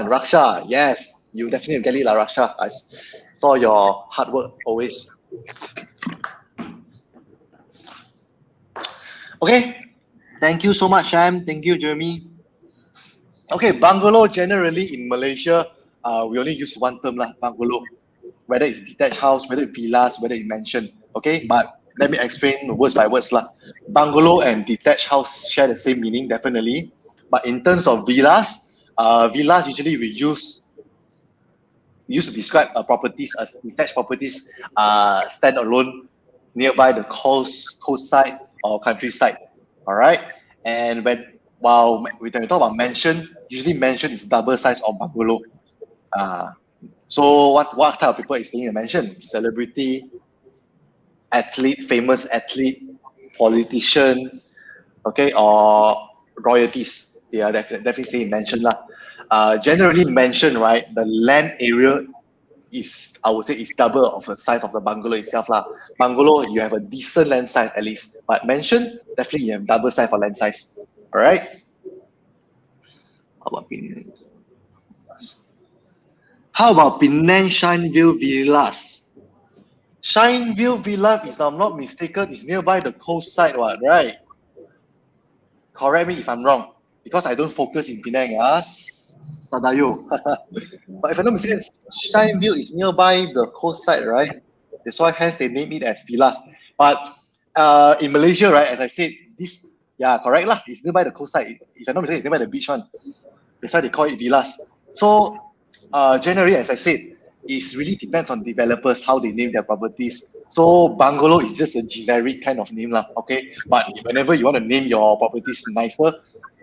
Raksha, yes, you definitely get it lah, Raksha. I saw your hard work always. Okay, Thank you so much, Sham. Thank you, Jeremy. Okay, bungalow generally in Malaysia, we only use one term lah, bungalow. Whether it's detached house, whether it's villas, whether it's mansion. Okay, but let me explain words by words lah. Bungalow and detached house share the same meaning, definitely. But in terms of villas, villas usually we use to describe properties as detached properties, stand alone nearby the coastside or countryside. All right, and while we talk about mansion, usually mansion is double size of bungalow. So what type of people is staying in a mansion? Celebrity, athlete, famous athlete, politician, okay, or royalties. They are definitely staying in mansion lah. Generally mansion, right? The land area is, I would say, is double of the size of the bungalow itself lah. Bungalow, you have a decent land size at least, but mansion, definitely you have double size for land size. All right. How about Penang Shineville Villas? Shineville Villa, if I'm not mistaken, is nearby the coast side, right? Correct me if I'm wrong, because I don't focus in Penang, Sadayo. But if I'm not mistaken, Shineville is nearby the coast side, right? That's why hence they name it as villas. But in Malaysia, right, as I said, this, yeah, correct lah, it's nearby the coast side. If I'm not mistaken, it's nearby the beach one. That's why they call it villas. So generally, as I said, it really depends on developers how they name their properties. So bungalow is just a generic kind of name lah, okay? But whenever you want to name your properties nicer,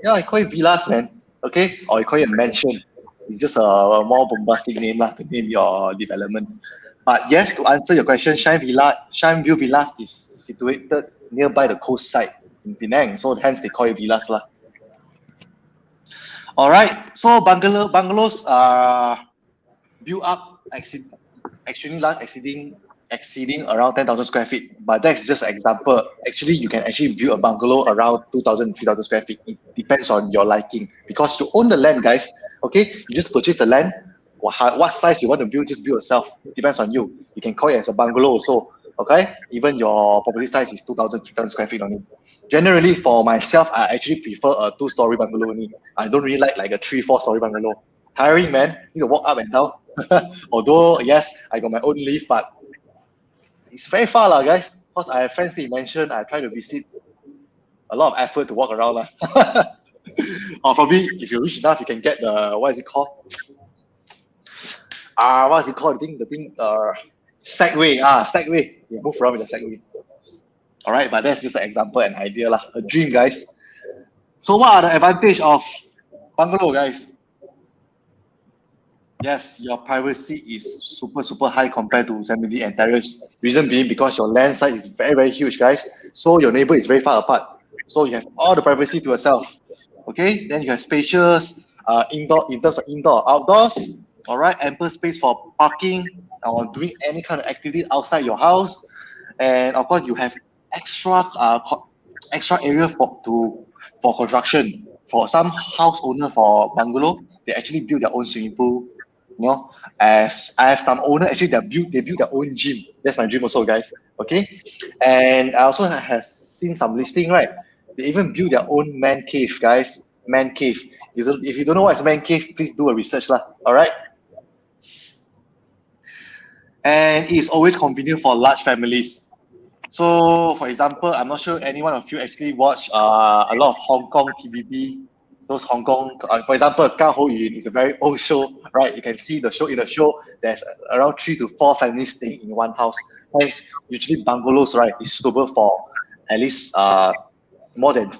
yeah, I call it villas, man, okay? Or I call it a mansion. It's just a more bombastic name lah to name your development. But yes, to answer your question, Shineville Villas is situated nearby the coast side in Penang, so hence they call it villas lah. All right, so bungalows are built up exceeding around 10,000 square feet, but that's just an example. Actually, you can actually build a bungalow around 2,000, 3,000 square feet. It depends on your liking, because to own the land, guys, okay, you just purchase the land. What size you want to build, just build yourself. It depends on you. You can call it as a bungalow also, okay? Even your property size is 2,000, 3,000 square feet only. Generally, for myself, I actually prefer a 2-story bungalow only. I don't really like a 3-4-story bungalow. Tiring, man. You need to walk up and down. Although, yes, I got my own lift, but it's very far lah, guys. Because I have friends they mentioned, I try to visit. A lot of effort to walk around lah. Or probably, if you're rich enough, you can get the, what is it called? What is it called? The thing, Segway. Segway. You move around with the Segway. All right, but that's just an example, an idea lah, a dream, guys. So what are the advantage of bungalow, guys? Yes, your privacy is super high compared to semi and terrace. Reason being because your land size is very huge, guys. So your neighbor is very far apart. So you have all the privacy to yourself. Okay, then you have spacious indoor, in terms of indoor, outdoors. All right, ample space for parking or doing any kind of activity outside your house, and of course you have extra area for construction. For some house owner for bungalow, they actually build their own swimming pool. You know, as I have some owner actually they build their own gym. That's my dream also, guys. Okay, and I also have seen some listing, right? They even build their own man cave, guys. Man cave. If you don't know what is man cave, please do a research lah. All right. And it's always convenient for large families. So, for example, I'm not sure any one of you actually watch a lot of Hong Kong TVB. Those Hong Kong, for example, Ka Ho Yun is a very old show, right? You can see the show. In the show, there's around 3 to 4 families staying in one house. Hence, usually bungalows, right, is suitable for at least more than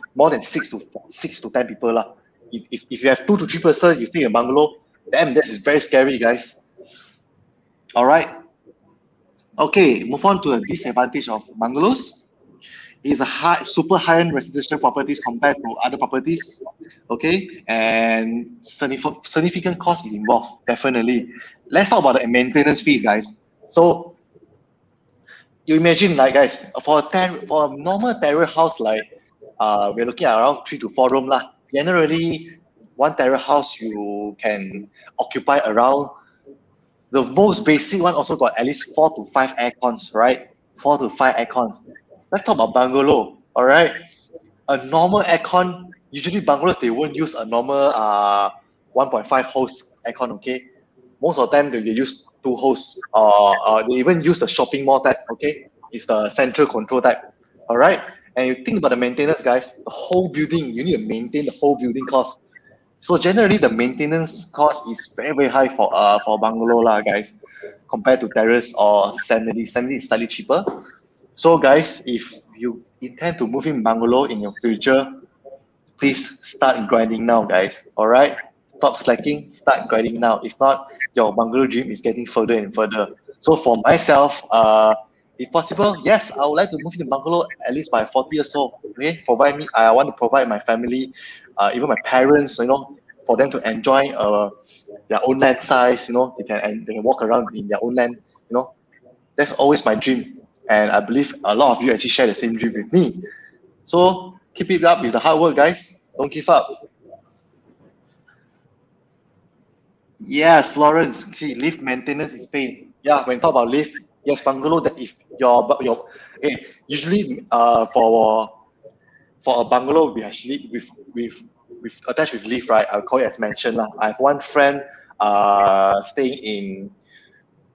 6 to 10 people lah. If you have 2 to 3 person, you stay in a bungalow, damn, this is very scary, guys. All right. Okay, move on to the disadvantage of bungalows. It's a super high-end residential properties compared to other properties. Okay, and significant cost is involved, definitely. Let's talk about the maintenance fees, guys. So you imagine, like, guys, for a normal terrace house, like we're looking at around 3 to 4 room lah. Generally, one terrace house you can occupy around. The most basic one also got at least 4 to 5 aircons, right? 4 to 5 aircons. Let's talk about bungalow, all right? a normal aircon, usually bungalows, they won't use a normal 1.5 hose aircon, okay? Most of the time, they use 2 hose, or they even use the shopping mall type, okay? It's the central control type, all right? And you think about the maintenance, guys, the whole building, you need to maintain the whole building cost. So generally, the maintenance cost is very, very high for bungalow lah, guys, compared to terrace or semi. Semi is slightly cheaper. So guys, if you intend to move in bungalow in your future, please start grinding now, guys. All right, stop slacking, start grinding now. If not, your bungalow dream is getting further and further. So for myself, if possible, yes, I would like to move into bungalow at least by 40 years old. Okay, I want to provide my family, even my parents, for them to enjoy their own land size. They can walk around in their own land. That's always my dream, and I believe a lot of you actually share the same dream with me. So keep it up with the hard work, guys. Don't give up. Yes, Lawrence. See, lift maintenance is pain. Yeah, when talk about lift, yes, bungalow. That if your usually for a bungalow, we actually with attached with lift, right? I'll call it as mentioned lah. I have one friend staying in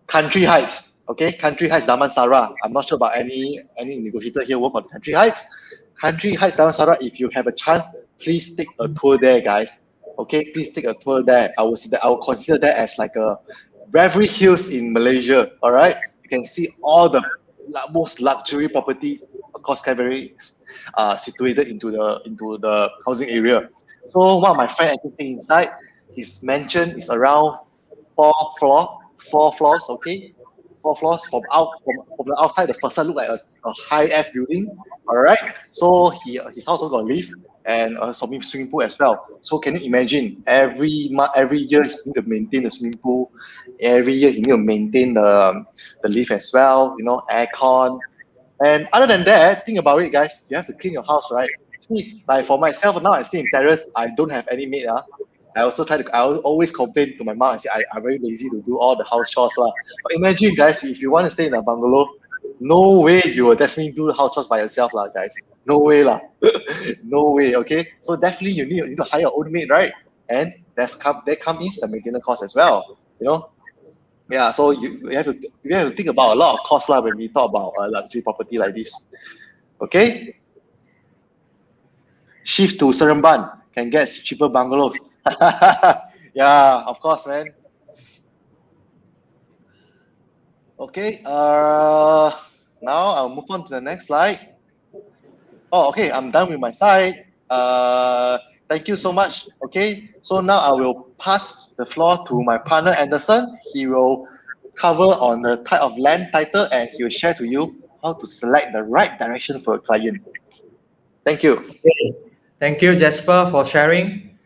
Country Heights. Okay, Country Heights, Damansara. I'm not sure about any negotiator here work on Country Heights. Country Heights, Damansara. If you have a chance, please take a tour there, guys. Okay, please take a tour there. I will consider that as like a Beverly Hills in Malaysia. All right, you can see all the most luxury properties, of course, very situated into the housing area. So one of my friends actually staying inside. His mansion is around 4 floors. Okay, 4 floors from the outside. The facade look like a high-ass building. All right. So his house also got lift and a swimming pool as well. So can you imagine every year he need to maintain the swimming pool, every year he need to maintain the lift as well, aircon. And other than that, think about it, guys, you have to clean your house, right? See, like for myself now, I stay in terrace, I don't have any maid. I always complain to my mom. I say I'm very lazy to do all the house chores. But imagine, guys, if you want to stay in a bungalow, no way you will definitely do the house chores by yourself, guys. No way, no way. Okay, so definitely you need to hire your own maid, right? And that comes in the maintenance cost as well. Yeah. So you have to think about a lot of costs when we talk about a luxury property like this. Okay. Shift to Seremban, can get cheaper bungalows. Yeah, of course, man. Okay, now I'll move on to the next slide. Oh, okay, I'm done with my side. Thank you so much. Okay, so now I will pass the floor to my partner Anderson. He will cover on the type of land title and he will share to you how to select the right direction for a client. Thank you. Thank you, Jasper, for sharing.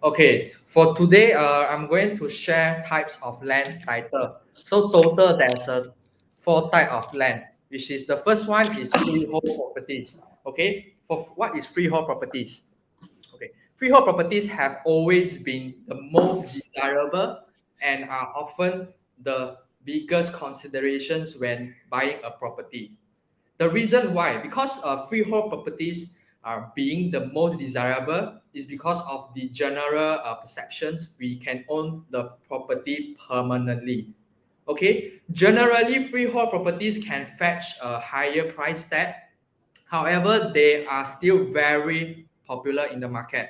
Okay, for today, I'm going to share types of land title. So total, there's 4 types of land, which is the first one is freehold properties. Okay, for what is freehold properties? Okay, freehold properties have always been the most desirable and are often the biggest considerations when buying a property. The reason why, because freehold properties are being the most desirable is because of the general perceptions we can own the property permanently. Okay, generally freehold properties can fetch a higher price tag. However, they are still very popular in the market.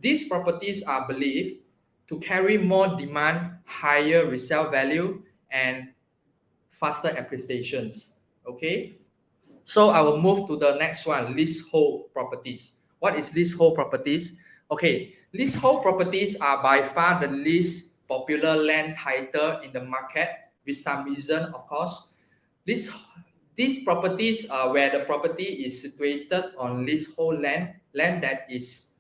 These properties are believed to carry more demand, higher resale value, and faster appreciations. Okay, so I will move to the next one, leasehold properties. What is leasehold properties? Okay, leasehold properties are by far the least popular land title in the market, with some reason, of course. These properties are where the property is situated on leasehold land that is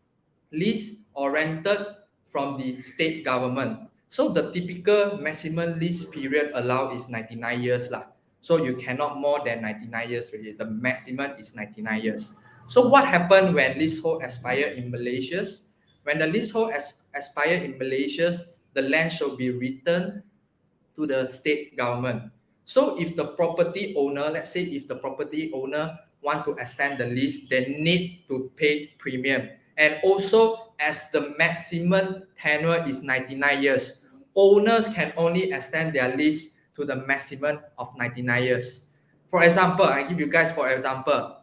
leased or rented from the state government. So the typical maximum lease period allowed is 99 years. So you cannot more than 99 years really. The maximum is 99 years. So what happened when leasehold expire in Malaysia? When the leasehold expire in Malaysia, the land shall be returned to the state government. So if the property owner, let's say if the property owner want to extend the lease, they need to pay premium. And also, as the maximum tenure is 99 years, owners can only extend their lease to the maximum of 99 years. For example, I give you guys for example,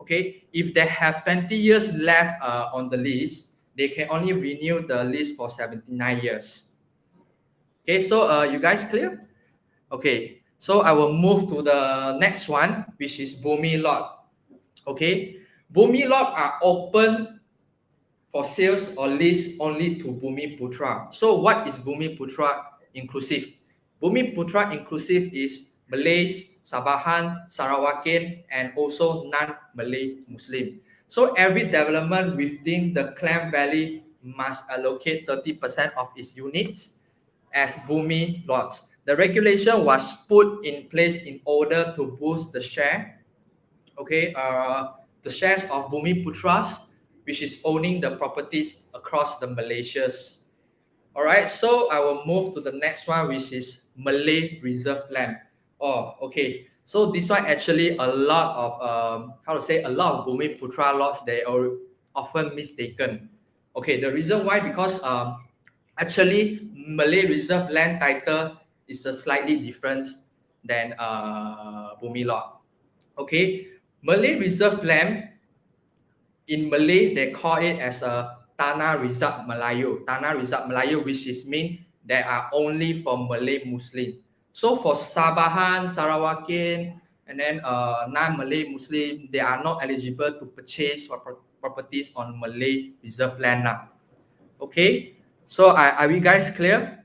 okay, if they have 20 years left on the lease, they can only renew the lease for 79 years. Okay, so you guys clear? Okay, so I will move to the next one, which is Bumi lot. Okay, Bumi lot are open for sales or lease only to Bumi Putra. So what is Bumi Putra inclusive? Bumi Putra inclusive is Malays, Sabahan, Sarawakian, and also non-Malay Muslim. So every development within the Klang Valley must allocate 30% of its units as Bumi lots. The regulation was put in place in order to boost the share, okay, the shares of Bumi Putras, which is owning the properties across the Malaysias. All right, so I will move to the next one, which is Malay Reserve Land. Oh, okay. So this one actually a lot of a lot of Bumi Putra lots, they are often mistaken. Okay, the reason why, because actually Malay Reserve Land title is a slightly different than Bumi lot. Okay, Malay Reserve Land, in Malay they call it as a Tanah Rizab Melayu. Tanah Rizab Melayu, which is mean they are only for Malay Muslim. So for Sabahan, Sarawakian, and then non-Malay Muslim, they are not eligible to purchase properties on Malay Reserve Land now. Okay, so are we guys clear?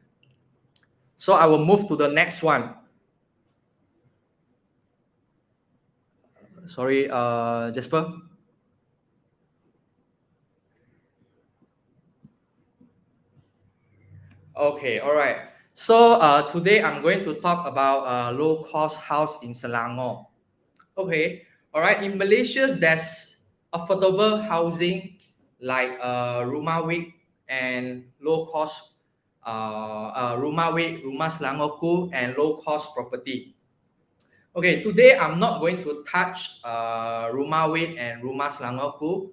So I will move to the next one. Sorry, Jasper. Okay, all right. So today I'm going to talk about low-cost house in Selangor. Okay, all right. In Malaysia, there's affordable housing like Rumah Wik and low-cost Rumah Wik, Rumah Selangorku, and low-cost property. Okay, today I'm not going to touch Rumah Wik and Rumah Selangorku.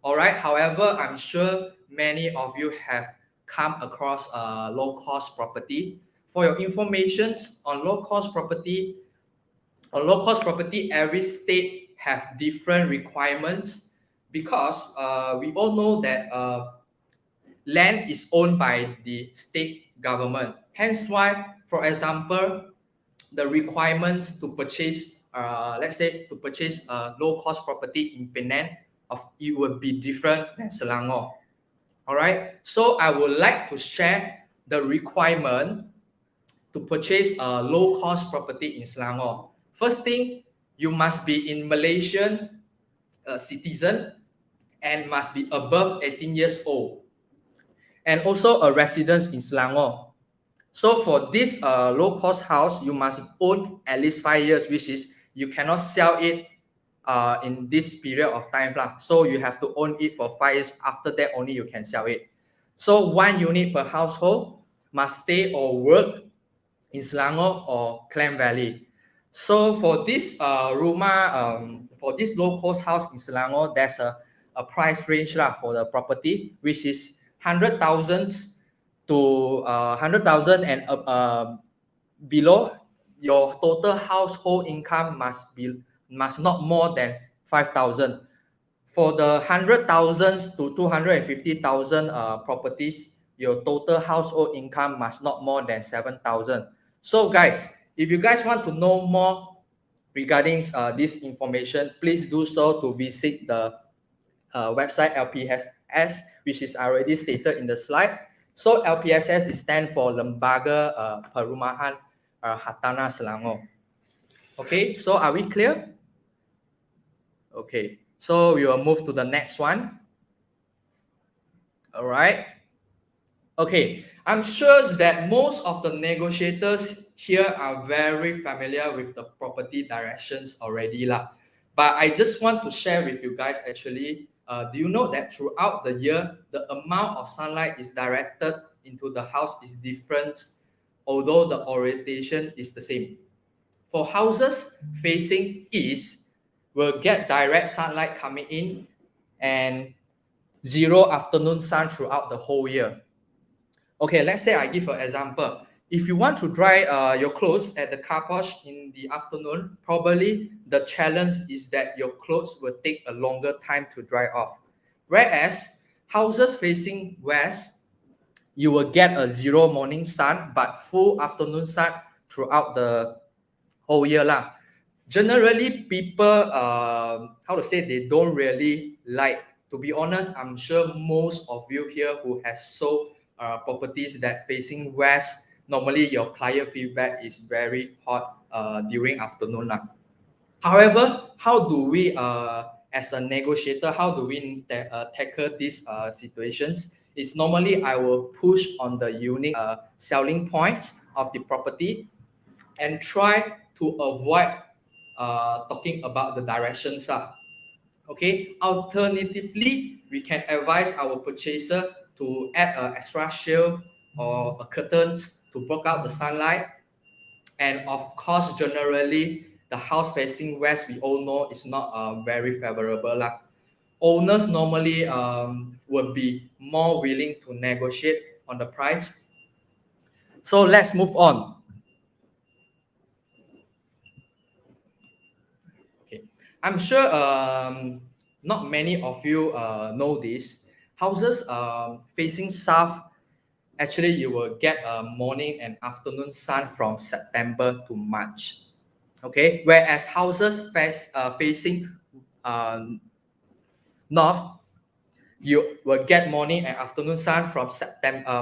All right. However, I'm sure many of you have come across low-cost property. For your information on low-cost property, every state have different requirements, because we all know that land is owned by the state government. Hence why, for example, the requirements to purchase, let's say to purchase a low-cost property in Penang, it would be different than Selangor. All right, so I would like to share the requirement to purchase a low-cost property in Selangor. First thing, you must be in Malaysian citizen and must be above 18 years old, and also a resident in Selangor. So for this low-cost house, you must own at least 5 years, which is you cannot sell it in this period of time. So you have to own it for 5 years. After that, only you can sell it. So 1 unit per household must stay or work in Selangor or Klang Valley. So for this for this low-cost house in Selangor, there's a price range for the property, which is 100,000 to 100,000 and below. Your total household income must not more than 5,000. For the 100,000 to 250,000 properties, your total household income must not more than 7,000. So guys, if you guys want to know more regarding this information, please do so to visit the website LPSS, which is already stated in the slide. So LPSS stands for Lembaga Perumahan Hartanah Selangor. Okay, so are we clear? Okay, so we will move to the next one. All right. Okay, I'm sure that most of the negotiators here are very familiar with the property directions already. But I just want to share with you guys actually, do you know that throughout the year, the amount of sunlight is directed into the house is different, although the orientation is the same. For houses facing east, will get direct sunlight coming in and zero afternoon sun throughout the whole year. Okay, let's say I give an example. If you want to dry your clothes at the car wash in the afternoon, probably the challenge is that your clothes will take a longer time to dry off. Whereas houses facing west, you will get a zero morning sun but full afternoon sun throughout the whole year lah. Generally, people, how to say, they don't really like. To be honest, I'm sure most of you here who has sold properties that facing west, normally your client feedback is very hot during afternoon lah. However, how do we, as a negotiator, how do we tackle these situations? Is normally I will push on the unique selling points of the property and try to avoid talking about the directions. Okay. Alternatively, we can advise our purchaser to add an extra shield or a curtains to block out the sunlight. And of course, generally, the house facing west, we all know, is not very favorable. Owners normally would be more willing to negotiate on the price. So let's move on. Okay, I'm sure not many of you know this. Houses facing south, actually you will get a morning and afternoon sun from September to March. Okay, whereas houses facing north, you will get morning and afternoon sun from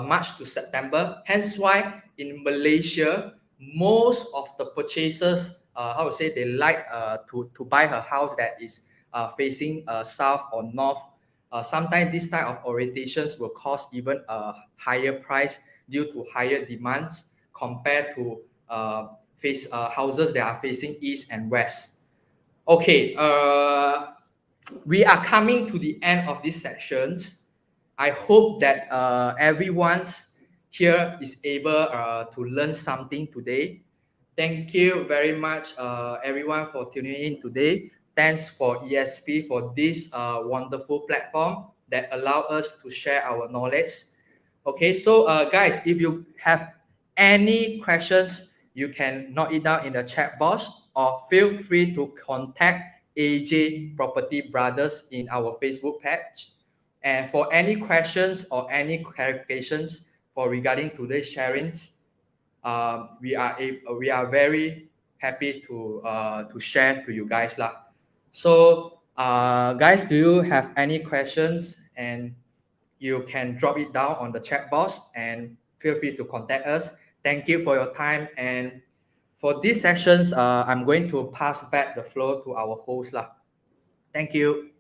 March to September. Hence why in Malaysia, most of the purchasers, how to say, they like to buy a house that is facing south or north. Sometimes this type of orientations will cost even a higher price due to higher demands compared to houses that are facing east and west. Okay, we are coming to the end of these sections. I hope that everyone here is able to learn something today. Thank you very much, everyone, for tuning in today. Thanks for ESP for this wonderful platform that allow us to share our knowledge. Okay, so guys, if you have any questions, you can note it down in the chat box or feel free to contact AJ Property Brothers in our Facebook page. And for any questions or any clarifications for regarding today's sharings, we are very happy to share to you guys lah. So guys, do you have any questions? And you can drop it down on the chat box and feel free to contact us. Thank you for your time. And for these sessions, I'm going to pass back the floor to our host lah. Thank you.